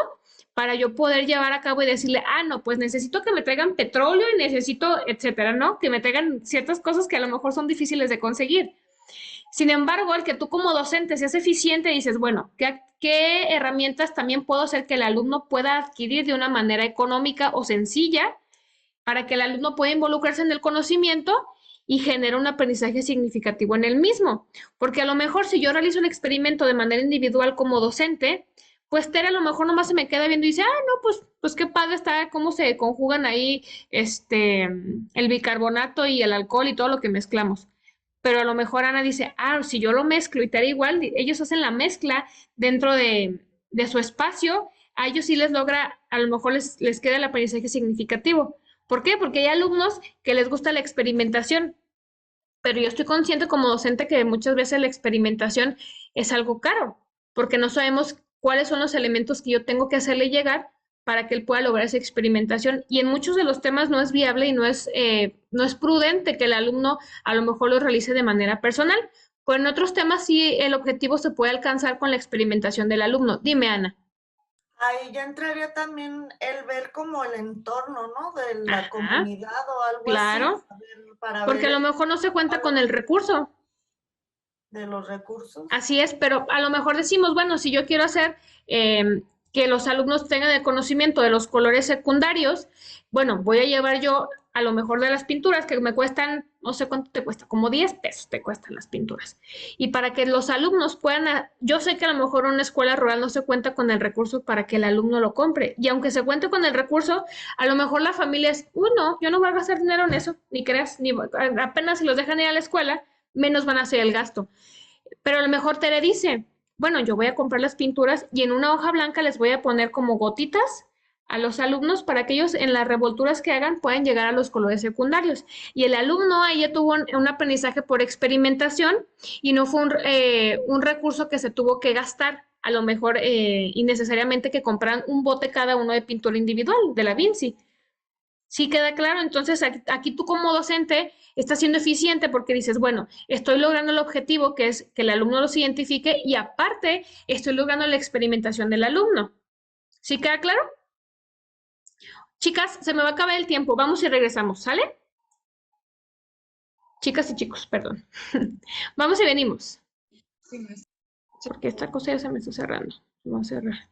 S1: para yo poder llevar a cabo y decirle, no, pues necesito que me traigan petróleo y necesito, etcétera, ¿no? Que me traigan ciertas cosas que a lo mejor son difíciles de conseguir. Sin embargo, el que tú como docente seas eficiente, dices, bueno, ¿qué herramientas también puedo hacer que el alumno pueda adquirir de una manera económica o sencilla para que el alumno pueda involucrarse en el conocimiento y genera un aprendizaje significativo en el mismo. Porque a lo mejor si yo realizo el experimento de manera individual como docente, pues Tere a lo mejor nomás se me queda viendo y dice, ah, no, pues qué padre está cómo se conjugan ahí el bicarbonato y el alcohol y todo lo que mezclamos. Pero a lo mejor Ana dice, ah, si yo lo mezclo y Tere igual, ellos hacen la mezcla dentro de su espacio, a ellos sí les logra, a lo mejor les queda el aprendizaje significativo. ¿Por qué? Porque hay alumnos que les gusta la experimentación, pero yo estoy consciente como docente que muchas veces la experimentación es algo caro, porque no sabemos cuáles son los elementos que yo tengo que hacerle llegar para que él pueda lograr esa experimentación. Y en muchos de los temas no es viable y no es prudente que el alumno a lo mejor lo realice de manera personal, pero en otros temas sí el objetivo se puede alcanzar con la experimentación del alumno. Dime, Ana.
S2: Ahí ya entraría también el ver como el entorno, ¿no? De la
S1: Ajá,
S2: comunidad o algo
S1: claro,
S2: así, para
S1: porque a lo
S2: ver
S1: mejor no se cuenta con el recurso.
S2: de los recursos.
S1: Así es, pero a lo mejor decimos, bueno, si yo quiero hacer que los alumnos tengan el conocimiento de los colores secundarios, bueno, voy a llevar yo a lo mejor de las pinturas que me cuestan, no sé cuánto te cuesta, como 10 pesos te cuestan las pinturas. Y para que los alumnos puedan, yo sé que a lo mejor una escuela rural no se cuenta con el recurso para que el alumno lo compre. Y aunque se cuente con el recurso, a lo mejor la familia es, uy, no, yo no voy a gastar dinero en eso, ni creas, ni apenas si los dejan ir a la escuela, menos van a hacer el gasto. Pero a lo mejor Tere dice, bueno, yo voy a comprar las pinturas y en una hoja blanca les voy a poner como gotitas a los alumnos para que ellos en las revolturas que hagan puedan llegar a los colores secundarios. Y el alumno ahí ya tuvo un aprendizaje por experimentación y no fue un recurso que se tuvo que gastar, a lo mejor innecesariamente que compraran un bote cada uno de pintura individual de la Vinci. Sí queda claro, entonces aquí tú como docente estás siendo eficiente porque dices, bueno, estoy logrando el objetivo que es que el alumno los identifique y aparte estoy logrando la experimentación del alumno. ¿Sí queda claro? Chicas, se me va a acabar el tiempo, vamos y regresamos, ¿sale? Chicas y chicos, perdón. Vamos y venimos.
S3: Sí, maestra.
S1: Porque esta cosa ya se me está cerrando. Vamos a cerrar.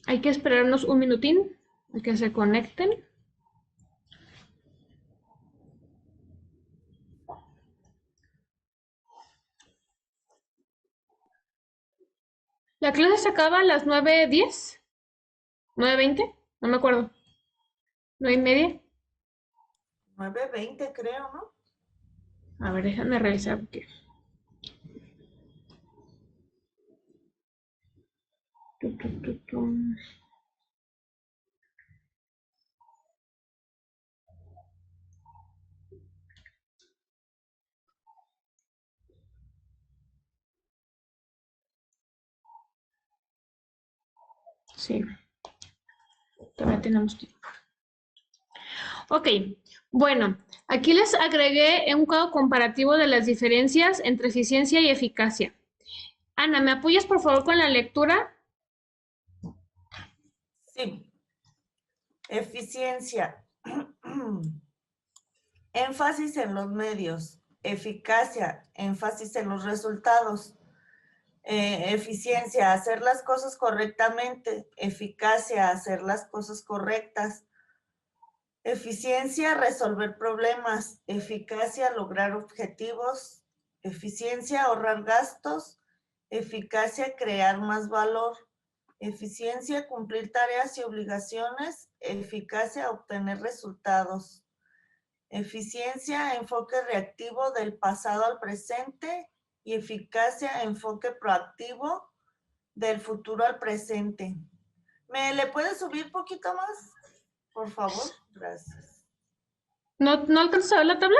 S1: Hay que esperarnos un minutín a que se conecten. La clase se acaba a las 9:10, 9:20, no me acuerdo. 9:30.
S2: 9:20 creo, ¿no?
S1: A ver, déjame revisar porque. Sí, todavía tenemos tiempo. Ok, bueno, aquí les agregué un cuadro comparativo de las diferencias entre eficiencia y eficacia. Ana, ¿me apoyas por favor con la lectura?
S2: Sí. Eficiencia. Énfasis en los medios. Eficacia. Énfasis en los resultados. Eficiencia, hacer las cosas correctamente. Eficacia, hacer las cosas correctas. Eficiencia, resolver problemas. Eficacia, lograr objetivos. Eficiencia, ahorrar gastos. Eficacia, crear más valor. Eficiencia, cumplir tareas y obligaciones. Eficacia, obtener resultados. Eficiencia, enfoque reactivo del pasado al presente. Y eficacia, enfoque proactivo del futuro al presente. ¿Me le puedes subir un poquito más? Por favor, gracias.
S1: ¿No alcanzas a ver la tabla?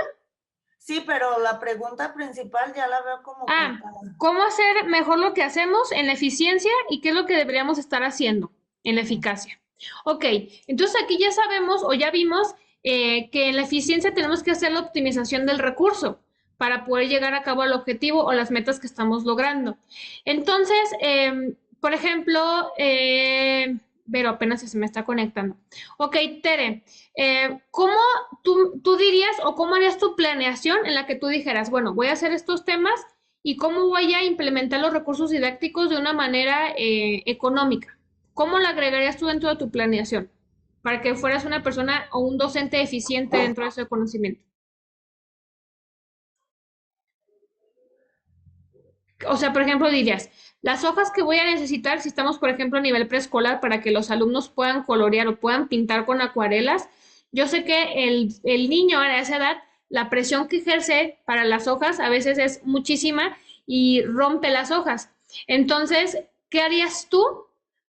S2: Sí, pero la pregunta principal ya la veo como cortada.
S1: ¿Cómo hacer mejor lo que hacemos en la eficiencia y qué es lo que deberíamos estar haciendo en la eficacia? Ok, entonces aquí ya sabemos o ya vimos que en la eficiencia tenemos que hacer la optimización del recurso para poder llegar a cabo al objetivo o las metas que estamos logrando. Entonces, por ejemplo, pero apenas se me está conectando. Ok, Tere, ¿cómo tú dirías o cómo harías tu planeación en la que tú dijeras, bueno, voy a hacer estos temas y cómo voy a implementar los recursos didácticos de una manera económica? ¿Cómo lo agregarías tú dentro de tu planeación para que fueras una persona o un docente eficiente dentro de ese conocimiento? O sea, por ejemplo, dirías, las hojas que voy a necesitar si estamos, por ejemplo, a nivel preescolar para que los alumnos puedan colorear o puedan pintar con acuarelas. Yo sé que el niño a esa edad, la presión que ejerce para las hojas a veces es muchísima y rompe las hojas. Entonces, ¿qué harías tú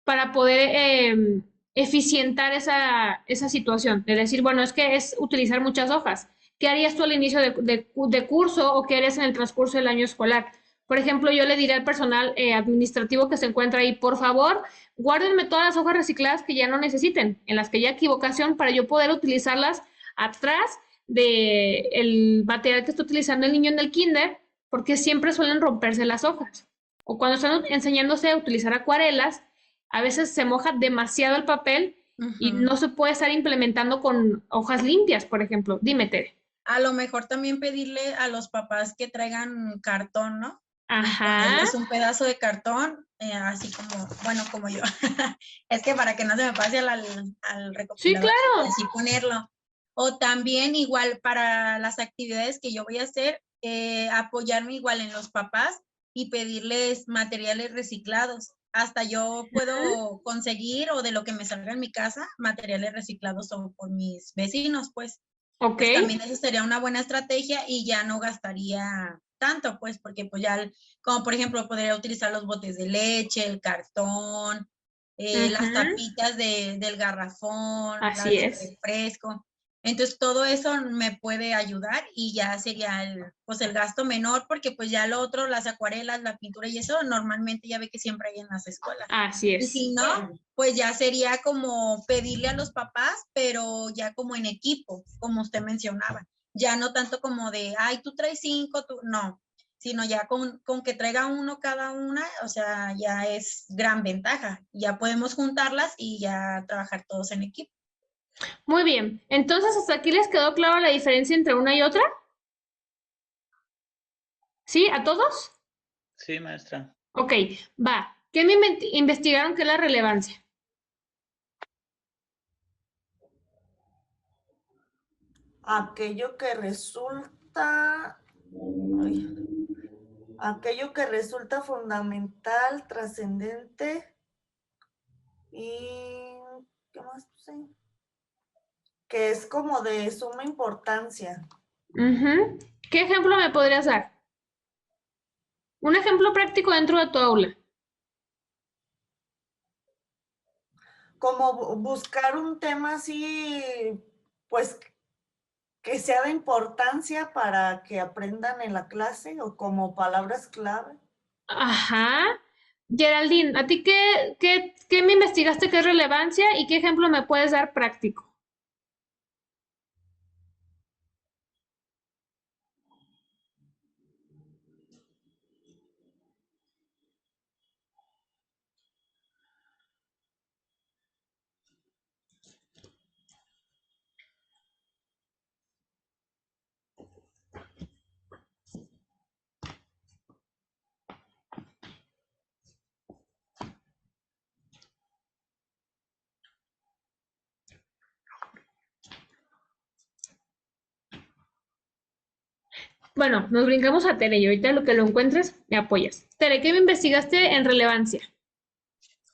S1: para poder eficientar esa situación? De decir, bueno, es que es utilizar muchas hojas. ¿Qué harías tú al inicio de curso o qué harías en el transcurso del año escolar? Por ejemplo, yo le diré al personal administrativo que se encuentra ahí, por favor, guárdenme todas las hojas recicladas que ya no necesiten, en las que haya equivocación, para yo poder utilizarlas atrás del material que está utilizando el niño en el kinder, porque siempre suelen romperse las hojas. O cuando están enseñándose a utilizar acuarelas, a veces se moja demasiado el papel y no se puede estar implementando con hojas limpias, por ejemplo. Dime, Tere.
S3: A lo mejor también pedirle a los papás que traigan cartón, ¿no?
S1: Ajá.
S3: Ponerles un pedazo de cartón, así como, bueno, como yo. Es que para que no se me pase al recopilador.
S1: Sí, claro.
S3: Así ponerlo. O también igual para las actividades que yo voy a hacer, apoyarme igual en los papás y pedirles materiales reciclados. Hasta yo puedo conseguir, o de lo que me salga en mi casa, materiales reciclados o por mis vecinos, pues.
S1: Ok.
S3: Pues también eso sería una buena estrategia y ya no gastaría tanto, pues, porque pues ya, como por ejemplo, podría utilizar los botes de leche, el cartón, las tapitas del garrafón, las
S1: Así
S3: de
S1: es.
S3: refresco. Entonces, todo eso me puede ayudar y ya sería pues el gasto menor, porque pues ya lo otro, las acuarelas, la pintura y eso, normalmente ya ve que siempre hay en las escuelas.
S1: Así
S3: Y
S1: es.
S3: si no, pues ya sería como pedirle a los papás, pero ya como en equipo, como usted mencionaba. Ya no tanto como de, ay, tú traes 5, tú, no, sino ya con que traiga uno cada una, o sea, ya es gran ventaja. Ya podemos juntarlas y ya trabajar todos en equipo.
S1: Muy bien. Entonces, ¿hasta aquí les quedó clara la diferencia entre una y otra? ¿Sí? ¿A todos?
S7: Sí, maestra.
S1: Ok, va. ¿Qué me investigaron que es la relevancia?
S2: Aquello que resulta, aquello que resulta fundamental, trascendente y ¿qué más puse? Que es como de suma importancia.
S1: ¿Qué ejemplo me podrías dar? Un ejemplo práctico dentro de tu aula.
S2: Como buscar un tema así, pues, que sea de importancia para que aprendan en la clase o como palabras clave.
S1: Ajá. Geraldine, ¿a ti qué me investigaste que es relevancia y qué ejemplo me puedes dar práctico? Bueno, nos brincamos a Tere y ahorita lo que lo encuentres, me apoyas. Tere, ¿qué me investigaste en relevancia?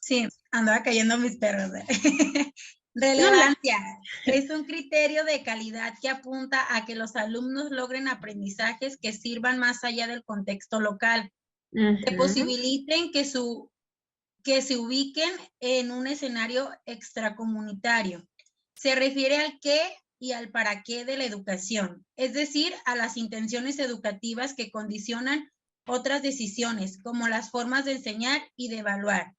S3: Sí, andaba cayendo mis perros. Relevancia es un criterio de calidad que apunta a que los alumnos logren aprendizajes que sirvan más allá del contexto local, que posibiliten que se ubiquen en un escenario extracomunitario. Se refiere al qué y al para qué de la educación, es decir, a las intenciones educativas que condicionan otras decisiones, como las formas de enseñar y de evaluar.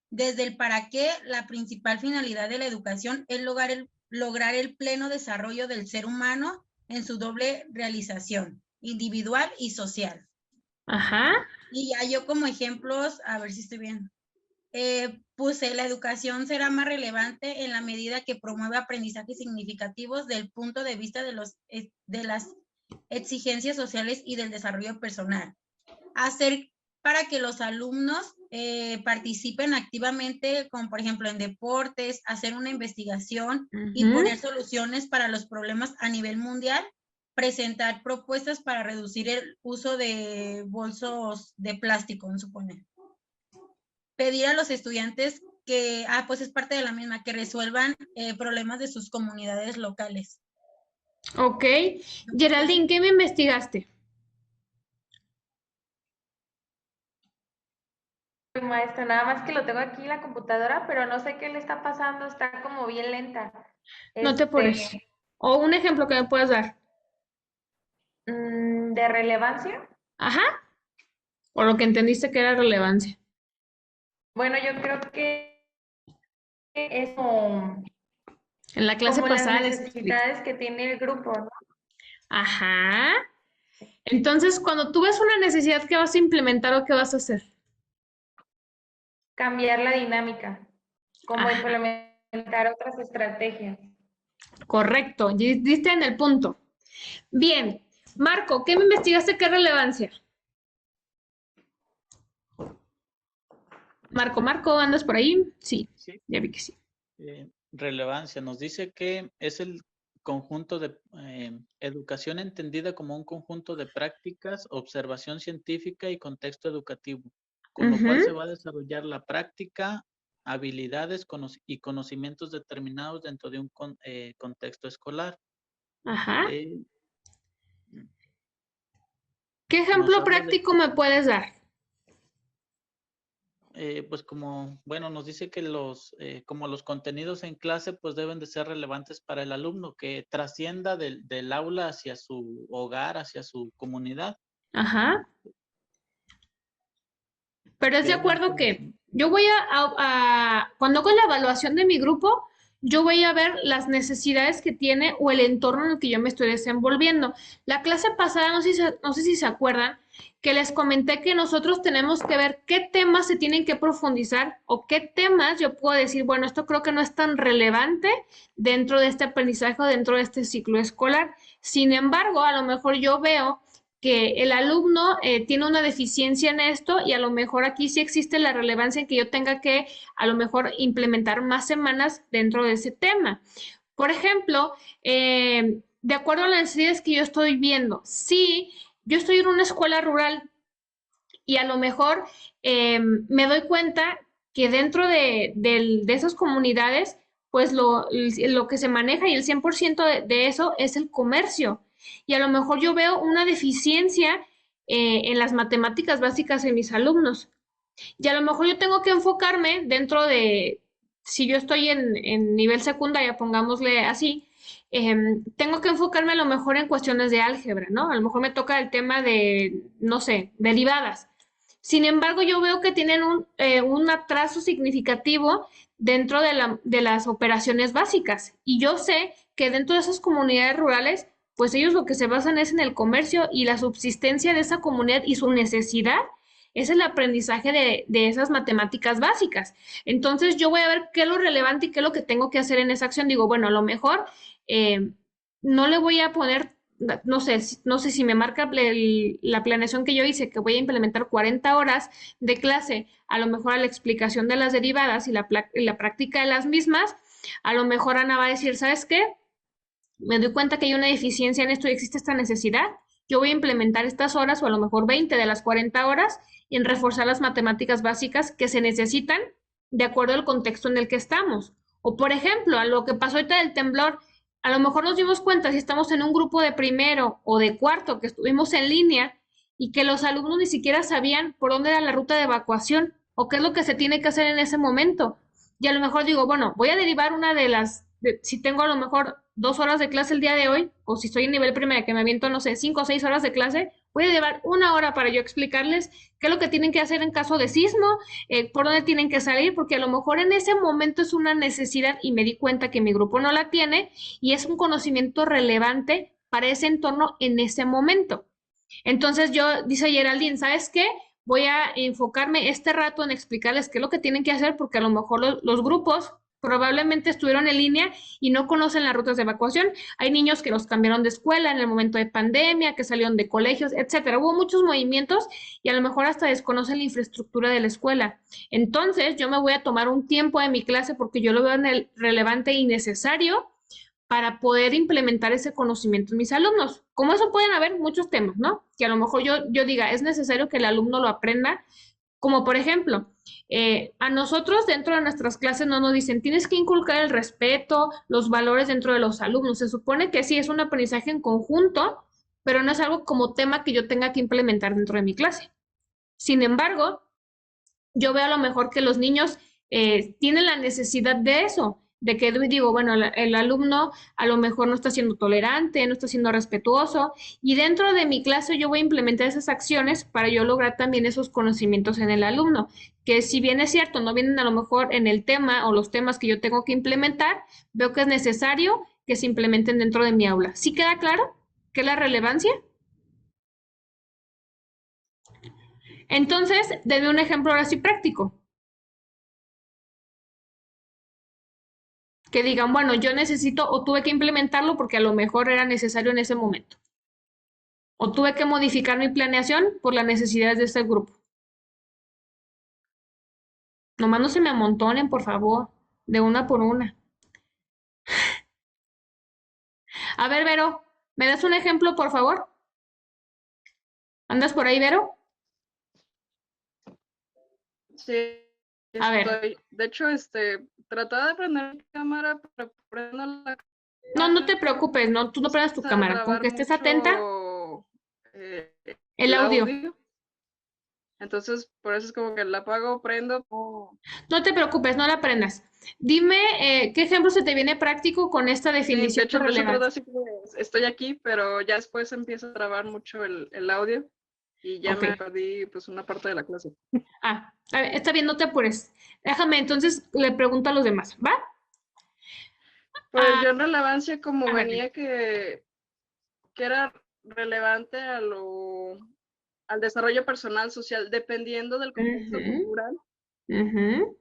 S3: Desde el para qué, la principal finalidad de la educación es lograr el pleno desarrollo del ser humano en su doble realización, individual y social.
S1: Ajá.
S3: Y ya yo como ejemplos, a ver si estoy bien. puse la educación será más relevante en la medida que promueva aprendizajes significativos del punto de vista de las exigencias sociales y del desarrollo personal. Hacer para que los alumnos participen activamente, como por ejemplo en deportes, hacer una investigación y poner soluciones para los problemas a nivel mundial, presentar propuestas para reducir el uso de bolsos de plástico, en suponer. Pedir a los estudiantes que, pues es parte de la misma, que resuelvan problemas de sus comunidades locales.
S1: Ok. Geraldine, ¿qué me investigaste?
S4: Maestra, nada más que lo tengo aquí en la computadora, pero no sé qué le está pasando, está como bien lenta.
S1: No te apures. O un ejemplo que me puedas dar.
S4: ¿De relevancia?
S1: Ajá. O lo que entendiste que era relevancia.
S4: Bueno, yo creo que es como
S1: En la clase
S4: las
S1: pasada les expliqué.
S4: necesidades que tiene el grupo, ¿no?
S1: Ajá. Entonces, cuando tú ves una necesidad, ¿qué vas a implementar o qué vas a hacer?
S4: Cambiar la dinámica, como
S1: Ajá.
S4: implementar otras estrategias.
S1: Correcto, diste en el punto. Bien, Marco, ¿qué me investigaste? ¿Qué relevancia? Marco, ¿andas por ahí? Sí,
S7: Sí.
S1: ya vi que sí.
S7: Relevancia, nos dice que es el conjunto de educación entendida como un conjunto de prácticas, observación científica y contexto educativo, con lo cual se va a desarrollar la práctica, habilidades y conocimientos determinados dentro de un contexto escolar.
S1: Ajá. ¿Qué ejemplo práctico me puedes dar?
S7: Pues como, bueno, nos dice que como los contenidos en clase pues deben de ser relevantes para el alumno, que trascienda del aula hacia su hogar, hacia su comunidad.
S1: Ajá. Pero es de acuerdo que yo voy cuando hago la evaluación de mi grupo, yo voy a ver las necesidades que tiene o el entorno en el que yo me estoy desenvolviendo. La clase pasada, no sé si se acuerdan, que les comenté que nosotros tenemos que ver qué temas se tienen que profundizar o qué temas yo puedo decir, bueno, esto creo que no es tan relevante dentro de este aprendizaje o dentro de este ciclo escolar. Sin embargo, a lo mejor yo veo que el alumno tiene una deficiencia en esto y a lo mejor aquí sí existe la relevancia en que yo tenga que a lo mejor implementar más semanas dentro de ese tema. Por ejemplo, de acuerdo a las necesidades que yo estoy viendo, si yo estoy en una escuela rural y a lo mejor me doy cuenta que dentro de esas comunidades, pues lo que se maneja y el 100% de eso es el comercio. Y a lo mejor yo veo una deficiencia en las matemáticas básicas en mis alumnos. Y a lo mejor yo tengo que enfocarme dentro de, si yo estoy en nivel secundaria, pongámosle así, tengo que enfocarme a lo mejor en cuestiones de álgebra, ¿no? A lo mejor me toca el tema de, no sé, derivadas. Sin embargo, yo veo que tienen un atraso significativo dentro de las operaciones básicas. Y yo sé que dentro de esas comunidades rurales, pues ellos lo que se basan es en el comercio y la subsistencia de esa comunidad y su necesidad es el aprendizaje de esas matemáticas básicas. Entonces yo voy a ver qué es lo relevante y qué es lo que tengo que hacer en esa acción. Digo, bueno, a lo mejor no le voy a poner, no sé si me marca la planeación que yo hice, que voy a implementar 40 horas de clase, a lo mejor a la explicación de las derivadas y la práctica de las mismas, a lo mejor Ana va a decir, ¿sabes qué? Me doy cuenta que hay una deficiencia en esto y existe esta necesidad. Yo voy a implementar estas horas o a lo mejor 20 de las 40 horas en reforzar las matemáticas básicas que se necesitan de acuerdo al contexto en el que estamos. O por ejemplo, a lo que pasó ahorita del temblor, a lo mejor nos dimos cuenta si estamos en un grupo de primero o de cuarto que estuvimos en línea y que los alumnos ni siquiera sabían por dónde era la ruta de evacuación o qué es lo que se tiene que hacer en ese momento. Y a lo mejor digo, bueno, voy a derivar una de las, si tengo a lo mejor 2 horas de clase el día de hoy, o si estoy en nivel primaria que me aviento, no sé, 5 o 6 horas de clase, voy a llevar 1 hora para yo explicarles qué es lo que tienen que hacer en caso de sismo, por dónde tienen que salir, porque a lo mejor en ese momento es una necesidad y me di cuenta que mi grupo no la tiene y es un conocimiento relevante para ese entorno en ese momento. Entonces dice Geraldine, ¿sabes qué? voy a enfocarme este rato en explicarles qué es lo que tienen que hacer, porque a lo mejor los grupos probablemente estuvieron en línea y no conocen las rutas de evacuación. Hay niños que los cambiaron de escuela en el momento de pandemia, que salieron de colegios, etcétera. Hubo muchos movimientos y a lo mejor hasta desconocen la infraestructura de la escuela. Entonces, yo me voy a tomar un tiempo de mi clase porque yo lo veo en el relevante y necesario para poder implementar ese conocimiento en mis alumnos. Como eso pueden haber muchos temas, ¿no? Que a lo mejor yo diga, es necesario que el alumno lo aprenda, como por ejemplo, a nosotros dentro de nuestras clases no nos dicen, tienes que inculcar el respeto, los valores dentro de los alumnos. Se supone que sí, es un aprendizaje en conjunto, pero no es algo como tema que yo tenga que implementar dentro de mi clase. Sin embargo, yo veo a lo mejor que los niños tienen la necesidad de eso, de que digo, bueno, el alumno a lo mejor no está siendo tolerante, no está siendo respetuoso, y dentro de mi clase yo voy a implementar esas acciones para yo lograr también esos conocimientos en el alumno, que si bien es cierto, no vienen a lo mejor en el tema o los temas que yo tengo que implementar, veo que es necesario que se implementen dentro de mi aula. ¿Sí queda claro qué es la relevancia? Entonces, deme un ejemplo ahora sí práctico. Que digan, bueno, yo necesito o tuve que implementarlo porque a lo mejor era necesario en ese momento. O tuve que modificar mi planeación por las necesidades de este grupo. Nomás no se me amontonen, por favor, de una por una. A ver, Vero, ¿me das un ejemplo, por favor? ¿Andas por ahí, Vero?
S8: Sí,
S1: A ver.
S8: estoy. De hecho, trataba de prender mi cámara, pero prendo la
S1: No te preocupes, no, tú no prendas tu
S8: empieza a
S1: cámara. Con
S8: grabar
S1: que estés atenta,
S8: mucho,
S1: el audio.
S8: Entonces, por eso es como que la apago, prendo.
S1: No te preocupes, no la prendas. Dime, ¿qué ejemplo se te viene práctico con esta
S8: Sí, de
S1: definición de
S8: hecho, por eso trato
S1: relevancia?
S8: así como estoy aquí, pero ya después empieza a trabar mucho el audio y ya
S1: Ok.
S8: me perdí pues una parte de la clase.
S1: A ver, está bien, no te apures. Déjame, entonces le pregunto a los demás, ¿va?
S8: Pues
S1: Ah,
S8: yo en relevancia como
S1: a ver.
S8: venía que era relevante al desarrollo personal, social, dependiendo del contexto
S1: Ujú,
S8: cultural.
S1: ujú.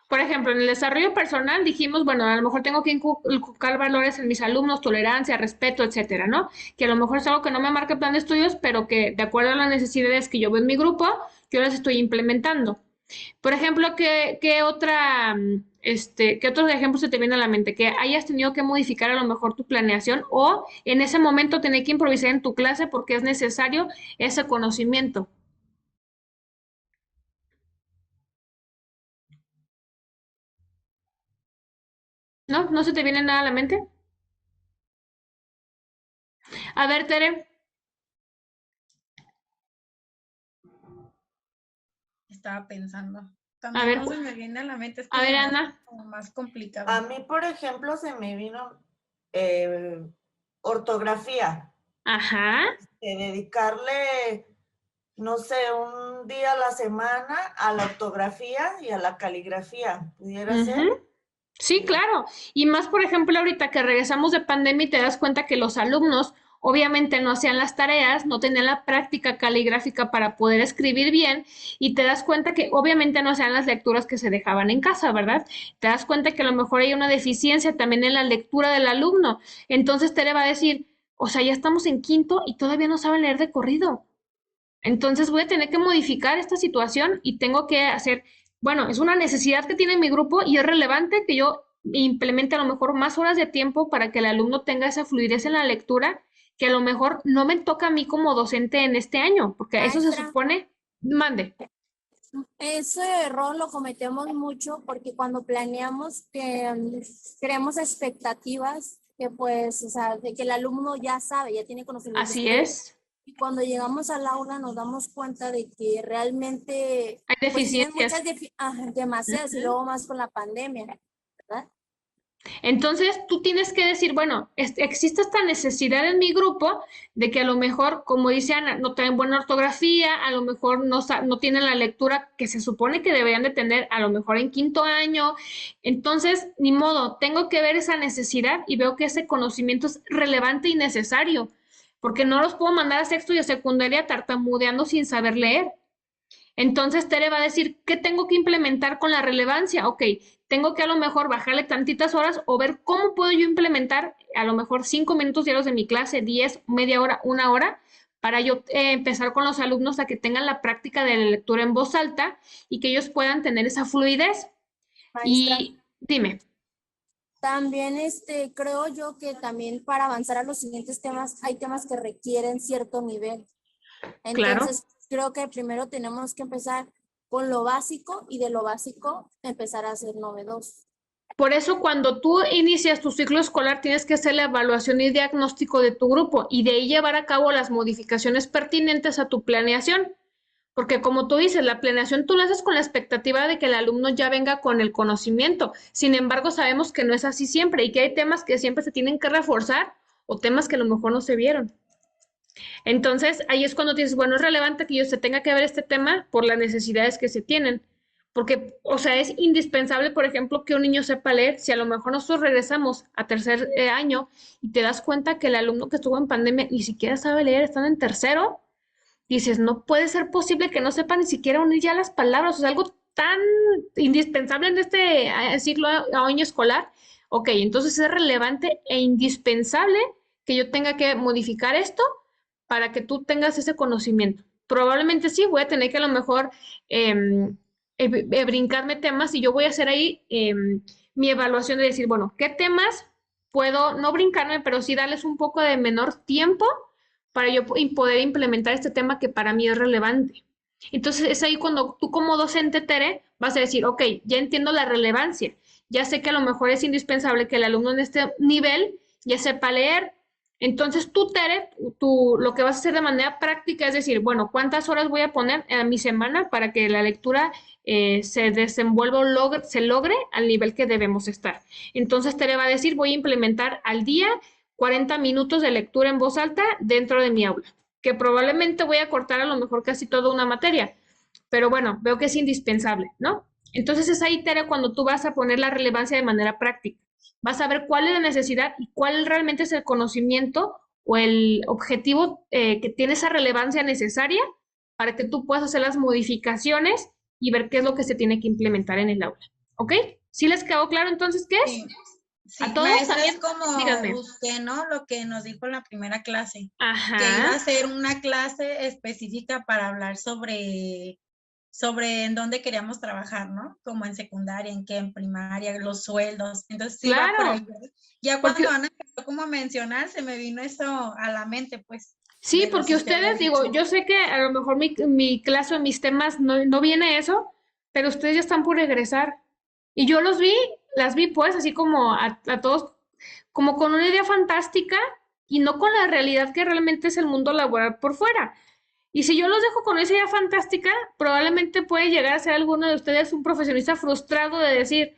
S1: Por ejemplo, en el desarrollo personal dijimos, bueno, a lo mejor tengo que inculcar valores en mis alumnos, tolerancia, respeto, etcétera, ¿no? Que a lo mejor es algo que no me marca el plan de estudios, pero que de acuerdo a las necesidades que yo veo en mi grupo, yo las estoy implementando. Por ejemplo, ¿qué otra, qué otros ejemplos se te vienen a la mente? Que hayas tenido que modificar a lo mejor tu planeación o en ese momento tener que improvisar en tu clase porque es necesario ese conocimiento. ¿No? ¿No se te viene nada a la mente? A ver, Tere.
S3: Estaba pensando.
S1: A
S3: También
S1: ver,
S3: no se me viene a la mente, es
S1: a ver,
S3: como
S1: Ana.
S3: más complicado.
S2: A mí, por ejemplo, se me vino ortografía.
S1: Ajá.
S2: Dedicarle, no sé, un día a la semana a la ortografía y a la caligrafía. ¿Pudiera ser?
S1: Ujú. Sí, claro. Y más, por ejemplo, ahorita que regresamos de pandemia y te das cuenta que los alumnos obviamente no hacían las tareas, no tenían la práctica caligráfica para poder escribir bien y te das cuenta que obviamente no hacían las lecturas que se dejaban en casa, ¿verdad? Te das cuenta que a lo mejor hay una deficiencia también en la lectura del alumno. Entonces te le va a decir, o sea, ya estamos en quinto y todavía no saben leer de corrido. Entonces voy a tener que modificar esta situación y tengo que hacer, bueno, es una necesidad que tiene mi grupo y es relevante que yo implemente a lo mejor más horas de tiempo para que el alumno tenga esa fluidez en la lectura que a lo mejor no me toca a mí como docente en este año, porque eso se
S6: Maestra.
S1: supone, mande.
S6: Ese error lo cometemos mucho porque cuando planeamos creamos expectativas que pues, o sea, de que el alumno ya sabe, ya tiene conocimientos.
S1: Así es,
S6: Y cuando llegamos al aula nos damos cuenta de que realmente
S1: hay
S6: pues tienen
S1: deficiencias.
S6: muchas demasiadas y luego más con la pandemia, ¿verdad?
S1: Entonces, tú tienes que decir, bueno, existe esta necesidad en mi grupo de que a lo mejor, como dice Ana, no traen buena ortografía, a lo mejor no tienen la lectura que se supone que deberían de tener, a lo mejor en quinto año. Entonces, ni modo, tengo que ver esa necesidad y veo que ese conocimiento es relevante y necesario. porque no los puedo mandar a sexto y a secundaria tartamudeando sin saber leer. Entonces Tere va a decir, ¿qué tengo que implementar con la relevancia? Ok, tengo que a lo mejor bajarle tantitas horas o ver cómo puedo yo implementar a lo mejor 5 minutos diarios de mi clase, 10, media hora, 1 hora, para yo empezar con los alumnos a que tengan la práctica de la lectura en voz alta y que ellos puedan tener esa fluidez.
S6: Maestra,
S1: Y dime.
S6: también creo yo que también para avanzar a los siguientes temas, hay temas que requieren cierto nivel.
S1: Claro.
S6: Entonces, creo que primero tenemos que empezar con lo básico y de lo básico empezar a ser novedoso.
S1: Por eso cuando tú inicias tu ciclo escolar tienes que hacer la evaluación y diagnóstico de tu grupo y de ahí llevar a cabo las modificaciones pertinentes a tu planeación. Porque como tú dices, la planeación tú la haces con la expectativa de que el alumno ya venga con el conocimiento. Sin embargo, sabemos que no es así siempre y que hay temas que siempre se tienen que reforzar o temas que a lo mejor no se vieron. Entonces, ahí es cuando dices, bueno, es relevante que yo se tenga que ver este tema por las necesidades que se tienen. Porque, o sea, es indispensable, por ejemplo, que un niño sepa leer. Si a lo mejor nosotros regresamos a tercer año y te das cuenta que el alumno que estuvo en pandemia ni siquiera sabe leer, están en tercero, dices, no puede ser posible que no sepa ni siquiera unir ya las palabras. O sea, algo tan indispensable en este ciclo año escolar. Ok, entonces es relevante e indispensable que yo tenga que modificar esto para que tú tengas ese conocimiento. Probablemente sí, voy a tener que a lo mejor brincarme temas y yo voy a hacer ahí mi evaluación de decir, bueno, ¿qué temas puedo no brincarme, pero sí darles un poco de menor tiempo para yo poder implementar este tema que para mí es relevante? Entonces es ahí cuando tú como docente, Tere, vas a decir, ok, ya entiendo la relevancia, ya sé que a lo mejor es indispensable que el alumno en este nivel ya sepa leer. Entonces tú, Tere, lo que vas a hacer de manera práctica es decir, bueno, ¿cuántas horas voy a poner a mi semana para que la lectura se desenvuelva o se logre al nivel que debemos estar? Entonces Tere va a decir, voy a implementar al día 40 minutos de lectura en voz alta dentro de mi aula, que probablemente voy a cortar a lo mejor casi toda una materia, pero bueno, veo que es indispensable, ¿no? Entonces es ahí, Tere, cuando tú vas a poner la relevancia de manera práctica. Vas a ver cuál es la necesidad y cuál realmente es el conocimiento o el objetivo que tiene esa relevancia necesaria para que tú puedas hacer las modificaciones y ver qué es lo que se tiene que implementar en el aula. ¿Ok? ¿Sí les quedó claro entonces qué es?
S3: Sí. Sí,
S1: A todos
S3: maestra,
S1: también,
S3: es como
S1: díganme.
S3: usted, ¿no? Lo que nos dijo en la primera clase, que iba
S1: Ajá.
S3: a ser una clase específica para hablar sobre en dónde queríamos trabajar, ¿no? Como en secundaria, en qué, en primaria, los sueldos. Entonces, sí va por
S1: Claro,
S3: ahí. Ya
S1: porque
S3: cuando Ana empezó como a mencionar, se me vino eso a la mente, pues,
S1: sí,
S3: de los
S1: porque ustedes, digo, yo sé que a lo mejor mi clase o mis temas no viene eso, pero ustedes ya están por regresar. Y yo las vi pues así como a todos, como con una idea fantástica y no con la realidad que realmente es el mundo laboral por fuera. Y si yo los dejo con esa idea fantástica, probablemente puede llegar a ser alguno de ustedes un profesionista frustrado de decir,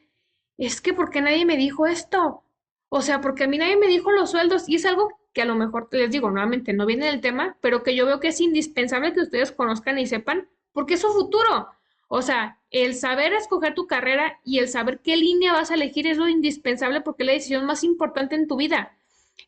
S1: es que ¿por qué nadie me dijo esto? O sea, porque a mí nadie me dijo los sueldos y es algo que a lo mejor les digo nuevamente, no viene del tema, pero que yo veo que es indispensable que ustedes conozcan y sepan porque es su futuro. O sea, el saber escoger tu carrera y el saber qué línea vas a elegir es lo indispensable porque es la decisión más importante en tu vida.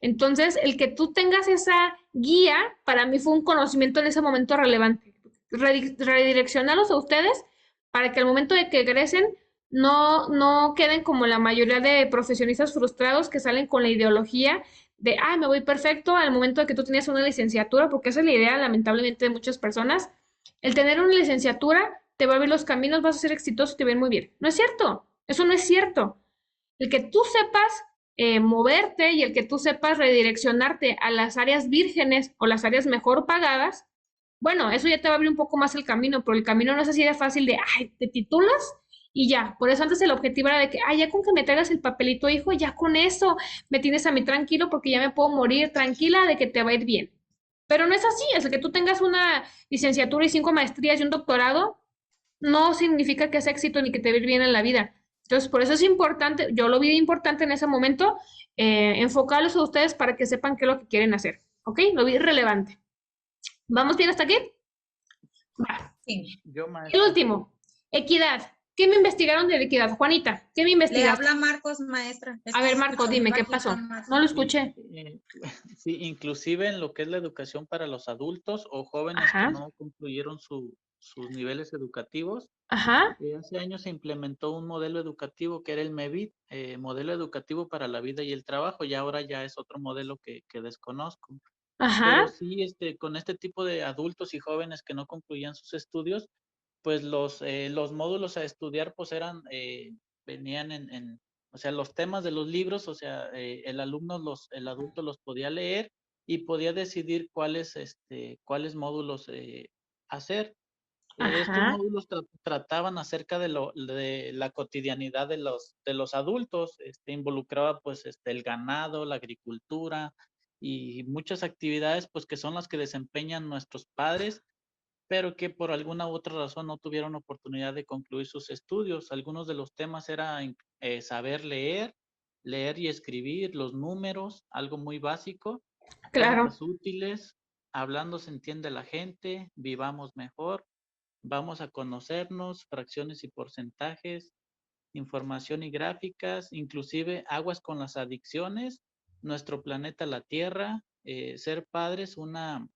S1: Entonces, el que tú tengas esa guía, para mí fue un conocimiento en ese momento relevante. Redireccionarlos a ustedes para que al momento de que egresen no queden como la mayoría de profesionistas frustrados que salen con la ideología de, ah, me voy perfecto al momento de que tú tienes una licenciatura, porque esa es la idea, lamentablemente, de muchas personas. El tener una licenciatura te va a abrir los caminos, vas a ser exitoso y te va a ir muy bien. No es cierto, eso no es cierto. El que tú sepas moverte y el que tú sepas redireccionarte a las áreas vírgenes o las áreas mejor pagadas, bueno, eso ya te va a abrir un poco más el camino, pero el camino no es así de fácil de, ay, te titulas y ya. Por eso antes el objetivo era de que, ay, ya con que me traigas el papelito, hijo, ya con eso me tienes a mí tranquilo porque ya me puedo morir tranquila de que te va a ir bien. Pero no es así, es que tú tengas una licenciatura y 5 maestrías y un doctorado, no significa que sea éxito ni que te va a ir bien en la vida. Entonces, por eso es importante, yo lo vi importante en ese momento, enfocarlos a ustedes para que sepan qué es lo que quieren hacer. ¿Ok? Lo vi relevante. ¿Vamos bien hasta aquí? Va.
S3: Sí.
S7: Yo,
S1: El
S7: maestra.
S1: último, equidad. ¿Qué me investigaron de equidad? Juanita, ¿qué me
S3: Le
S1: investigaste?
S3: habla Marcos, maestra. Es
S1: A
S3: que
S1: ver,
S3: se
S1: Marco,
S3: escuchó
S1: dime,
S3: muy
S1: ¿qué
S3: bajito,
S1: pasó?
S3: Marcos.
S1: No lo escuché.
S7: Sí, inclusive en lo que es la educación para los adultos o jóvenes que
S1: Ajá,
S7: no concluyeron sus niveles educativos.
S1: ajá,
S7: Hace años se implementó un modelo educativo que era el MEVIT, Modelo Educativo para la Vida y el Trabajo, y ahora ya es otro modelo que desconozco. Pero
S1: ajá,
S7: sí, con este tipo de adultos y jóvenes que no concluían sus estudios, pues los módulos a estudiar pues venían o sea, los temas de los libros, o sea, el adulto los podía leer y podía decidir cuáles módulos hacer. Estos
S1: ajá,
S7: módulos trataban acerca de la cotidianidad de los adultos, involucraba pues el ganado, la agricultura y muchas actividades pues que son las que desempeñan nuestros padres, pero que por alguna u otra razón no tuvieron oportunidad de concluir sus estudios. Algunos de los temas eran saber leer y escribir, los números, algo muy básico,
S1: claro.
S7: cuentas útiles, hablando se entiende la gente, vivamos mejor. Vamos a conocernos, fracciones y porcentajes, información y gráficas, inclusive aguas con las adicciones, nuestro planeta la Tierra, ser padres, una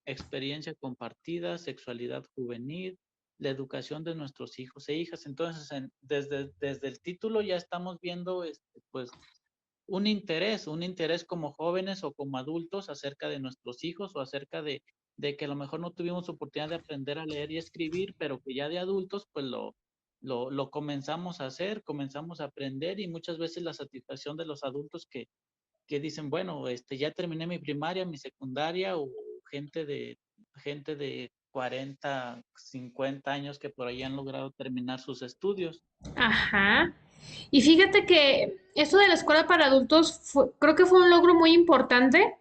S7: experiencia compartida, sexualidad juvenil, la educación de nuestros hijos e hijas. Entonces, desde el título ya estamos viendo pues un interés como jóvenes o como adultos acerca de nuestros hijos o acerca de que a lo mejor no tuvimos oportunidad de aprender a leer y escribir, pero que ya de adultos pues lo comenzamos a hacer, comenzamos a aprender y muchas veces la satisfacción de los adultos que dicen, bueno, ya terminé mi primaria, mi secundaria o gente de 40, 50 años que por ahí han logrado terminar sus estudios.
S1: Ajá. Y fíjate que eso de la escuela para adultos creo que fue un logro muy importante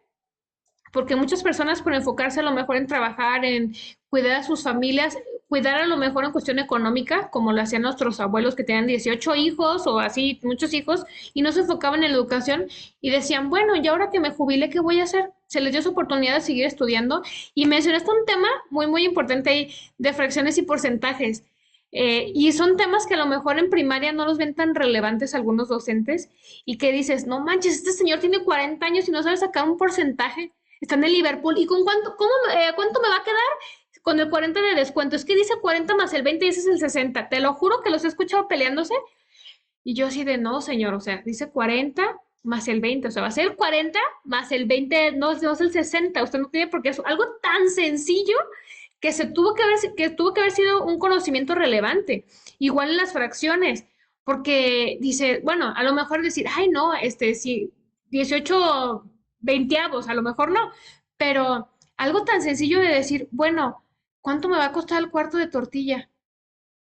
S1: porque muchas personas por enfocarse a lo mejor en trabajar, en cuidar a sus familias, cuidar a lo mejor en cuestión económica, como lo hacían nuestros abuelos que tenían 18 hijos o así, muchos hijos, y no se enfocaban en la educación y decían, bueno, ¿y ahora que me jubile, qué voy a hacer? Se les dio su oportunidad de seguir estudiando y mencionaste un tema muy, muy importante ahí de fracciones y porcentajes. Y son temas que a lo mejor en primaria no los ven tan relevantes algunos docentes y que dices, no manches, este señor tiene 40 años y no sabe sacar un porcentaje. Está en el Liverpool. ¿Y con cuánto me va a quedar? Con el 40 de descuento. Es que dice 40 más el 20 y ese es el 60. Te lo juro que los he escuchado peleándose. Y yo así de no, señor. O sea, dice 40 más el 20. O sea, va a ser 40 más el 20, no es el 60. Usted no tiene por qué. Es algo tan sencillo que tuvo que haber sido un conocimiento relevante. Igual en las fracciones. Porque dice, bueno, a lo mejor decir, ay, no, si 18 veinteavos, a lo mejor no, pero algo tan sencillo de decir, bueno, ¿cuánto me va a costar el cuarto de tortilla?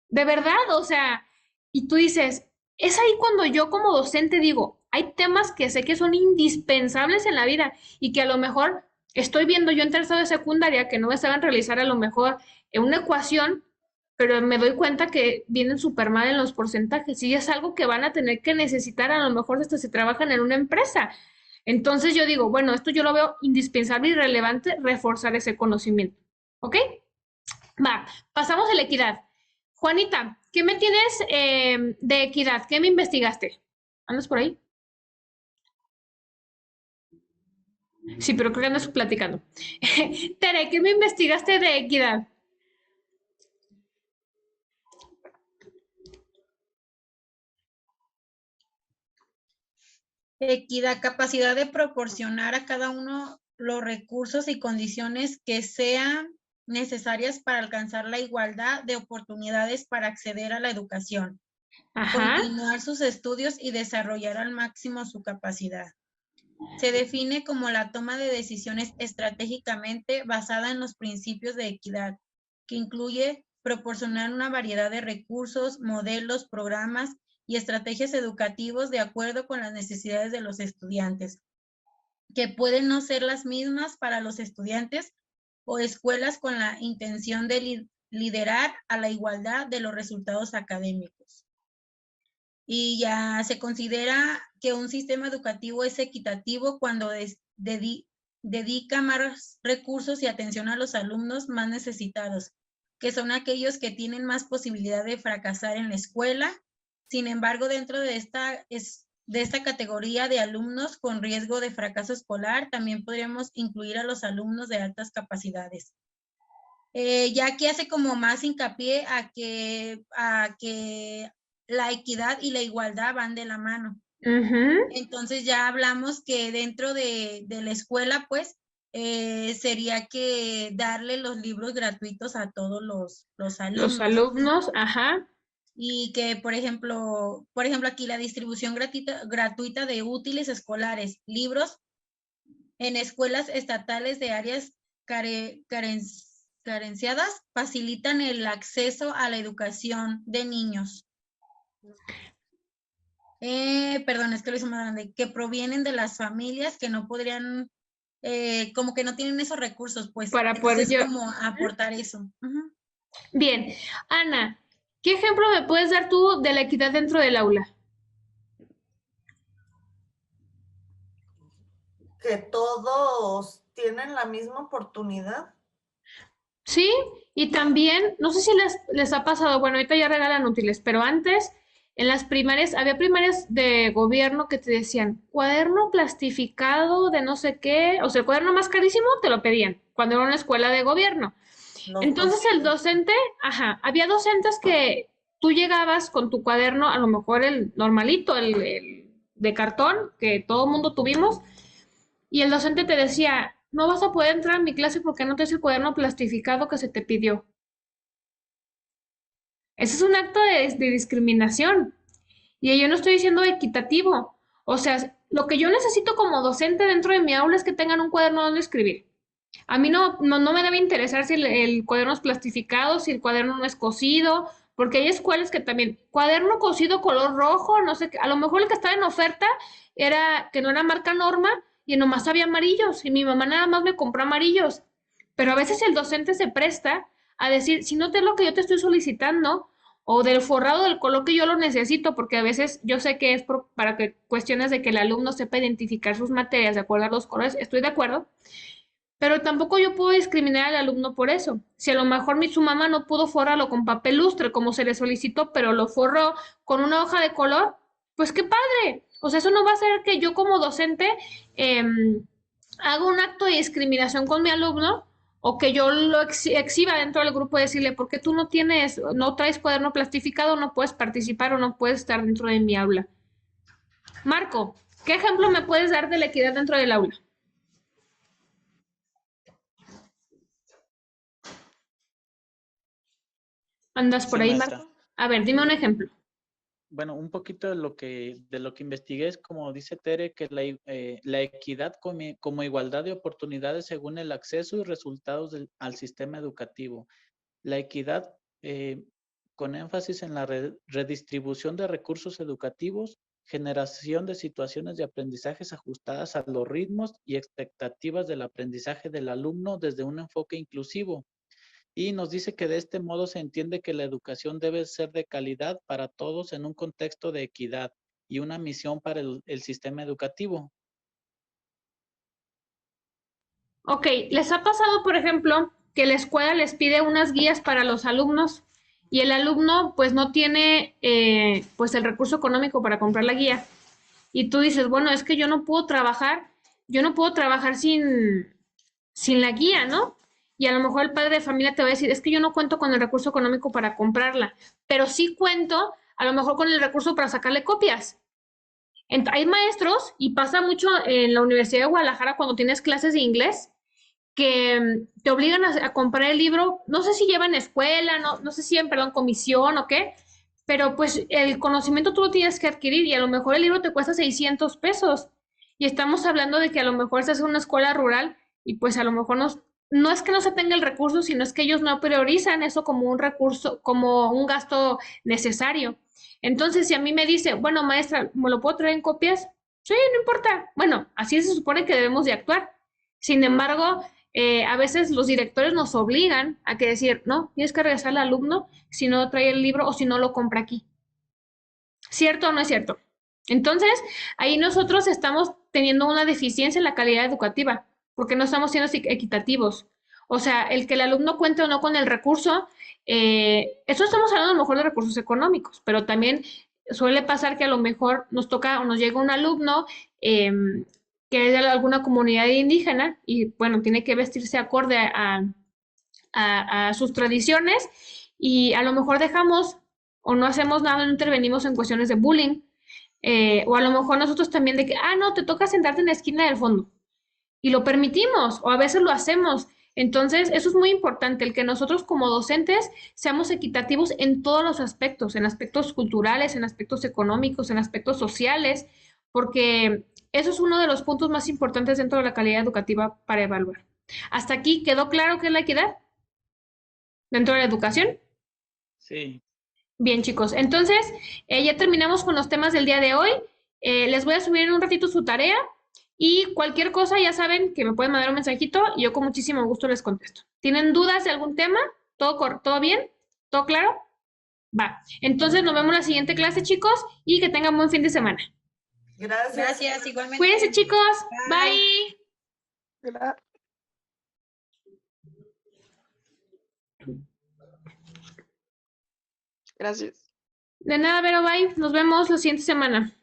S1: De verdad, o sea, y tú dices, es ahí cuando yo como docente digo, hay temas que sé que son indispensables en la vida y que a lo mejor estoy viendo yo en tercero de secundaria que no me saben realizar a lo mejor en una ecuación, pero me doy cuenta que vienen súper mal en los porcentajes y es algo que van a tener que necesitar a lo mejor hasta si trabajan en una empresa. Entonces yo digo, bueno, esto yo lo veo indispensable y relevante reforzar ese conocimiento. ¿Ok? Va, pasamos a la equidad. Juanita, ¿qué me tienes de equidad? ¿Qué me investigaste? ¿Andas por ahí? Sí, pero creo que andas platicando. Tere, ¿qué me investigaste de equidad?
S3: Equidad, capacidad de proporcionar a cada uno los recursos y condiciones que sean necesarias para alcanzar la igualdad de oportunidades para acceder a la educación,
S1: Ajá,
S3: continuar sus estudios y desarrollar al máximo su capacidad. Se define como la toma de decisiones estratégicamente basada en los principios de equidad, que incluye proporcionar una variedad de recursos, modelos, programas y estrategias educativos de acuerdo con las necesidades de los estudiantes, que pueden no ser las mismas para los estudiantes o escuelas con la intención de liderar a la igualdad de los resultados académicos. Y ya se considera que un sistema educativo es equitativo cuando dedica más recursos y atención a los alumnos más necesitados, que son aquellos que tienen más posibilidad de fracasar en la escuela. Sin embargo, dentro de esta categoría de alumnos con riesgo de fracaso escolar, también podríamos incluir a los alumnos de altas capacidades. Ya que hace como más hincapié a que la equidad y la igualdad van de la mano. Entonces ya hablamos que dentro de la escuela, pues, sería que darle los libros gratuitos a todos los alumnos.
S1: Los alumnos, ajá.
S3: Y que, por ejemplo, aquí la distribución gratuita de útiles escolares, libros en escuelas estatales de áreas carenciadas facilitan el acceso a la educación de niños. Perdón, es que lo hice más grande, que provienen de las familias que no podrían, como que no tienen esos recursos, pues,
S1: para poder
S3: como aportar eso.
S1: Bien, Ana, ¿qué ejemplo me puedes dar tú de la equidad dentro del aula?
S2: Que todos tienen la misma oportunidad.
S1: Sí, y también, no sé si les ha pasado, bueno, ahorita ya regalan útiles, pero antes en las primarias, había primarias de gobierno que te decían, cuaderno plastificado de no sé qué, o sea, el cuaderno más carísimo te lo pedían cuando era una escuela de gobierno.
S2: No,
S1: Entonces
S2: pues,
S1: el docente, ajá, había docentes que tú llegabas con tu cuaderno, a lo mejor el normalito, el de cartón, que todo mundo tuvimos, y el docente te decía, no vas a poder entrar a mi clase porque no tienes el cuaderno plastificado que se te pidió. Ese es un acto de discriminación. Y yo no estoy diciendo equitativo. O sea, lo que yo necesito como docente dentro de mi aula es que tengan un cuaderno donde escribir. A mí no me debe interesar si el cuaderno es plastificado, si el cuaderno no es cosido, porque hay escuelas que también, cuaderno cosido color rojo, no sé qué, a lo mejor el que estaba en oferta era que no era marca Norma y nomás había amarillos y mi mamá nada más me compró amarillos. Pero a veces el docente se presta a decir, si no te es lo que yo te estoy solicitando, o del forrado del color que yo lo necesito, porque a veces yo sé que es para que cuestiones de que el alumno sepa identificar sus materias de acuerdo a los colores, estoy de acuerdo, pero tampoco yo puedo discriminar al alumno por eso. Si a lo mejor su mamá no pudo forrarlo con papel lustre como se le solicitó, pero lo forró con una hoja de color, pues qué padre. O sea, eso no va a ser que yo como docente haga un acto de discriminación con mi alumno o que yo lo exhiba dentro del grupo y decirle, ¿por qué tú no traes cuaderno plastificado, no puedes participar o no puedes estar dentro de mi aula? Marco, ¿qué ejemplo me puedes dar de la equidad dentro del aula? ¿Andas por
S7: Sí,
S1: ahí,
S7: maestra.
S1: Marco? A ver, dime un ejemplo.
S7: Bueno, un poquito de lo que investigué es, como dice Tere, que la equidad como igualdad de oportunidades según el acceso y resultados al sistema educativo. La equidad con énfasis en la redistribución de recursos educativos, generación de situaciones de aprendizajes ajustadas a los ritmos y expectativas del aprendizaje del alumno desde un enfoque inclusivo. Y nos dice que de este modo se entiende que la educación debe ser de calidad para todos en un contexto de equidad y una misión para el sistema educativo.
S1: Ok, ¿les ha pasado, por ejemplo, que la escuela les pide unas guías para los alumnos y el alumno pues no tiene pues el recurso económico para comprar la guía? Y tú dices, bueno, es que yo no puedo trabajar sin la guía, ¿no? Y a lo mejor el padre de familia te va a decir, es que yo no cuento con el recurso económico para comprarla, pero sí cuento a lo mejor con el recurso para sacarle copias. Hay maestros, y pasa mucho en la Universidad de Guadalajara cuando tienes clases de inglés, que te obligan a comprar el libro, no sé si llevan escuela, no sé si llevan, perdón, comisión o qué, pero pues el conocimiento tú lo tienes que adquirir y a lo mejor el libro te cuesta 600 pesos. Y estamos hablando de que a lo mejor estás en una escuela rural y pues a lo mejor no es que no se tenga el recurso, sino es que ellos no priorizan eso como un recurso, como un gasto necesario. Entonces, si a mí me dice, bueno, maestra, ¿me lo puedo traer en copias? Sí, no importa. Bueno, así se supone que debemos de actuar. Sin embargo, a veces los directores nos obligan a que decir, no, tienes que regresar al alumno si no trae el libro o si no lo compra aquí. ¿Cierto o no es cierto? Entonces, ahí nosotros estamos teniendo una deficiencia en la calidad educativa, porque no estamos siendo equitativos. O sea, el que el alumno cuente o no con el recurso, eso estamos hablando a lo mejor de recursos económicos, pero también suele pasar que a lo mejor nos toca o nos llega un alumno que es de alguna comunidad indígena y bueno, tiene que vestirse acorde a sus tradiciones y a lo mejor dejamos o no hacemos nada, no intervenimos en cuestiones de bullying, o a lo mejor nosotros también de que, no, te toca sentarte en la esquina del fondo y lo permitimos o a veces lo hacemos. Entonces, eso es muy importante, el que nosotros como docentes seamos equitativos en todos los aspectos, en aspectos culturales, en aspectos económicos, en aspectos sociales, porque eso es uno de los puntos más importantes dentro de la calidad educativa para evaluar. ¿Hasta aquí quedó claro qué es la equidad dentro de la educación?
S7: Sí.
S1: Bien, chicos. Entonces, ya terminamos con los temas del día de hoy. Les voy a subir en un ratito su tarea y cualquier cosa ya saben que me pueden mandar un mensajito y yo con muchísimo gusto les contesto. ¿Tienen dudas de algún tema? ¿Todo bien? ¿Todo claro? Va. Entonces, nos vemos en la siguiente clase, chicos, y que tengan buen fin de semana.
S2: Gracias.
S3: Gracias, igualmente.
S1: Cuídense, chicos.
S3: Bye.
S1: Bye.
S8: Gracias.
S1: De nada, Vero, bye. Nos vemos la siguiente semana.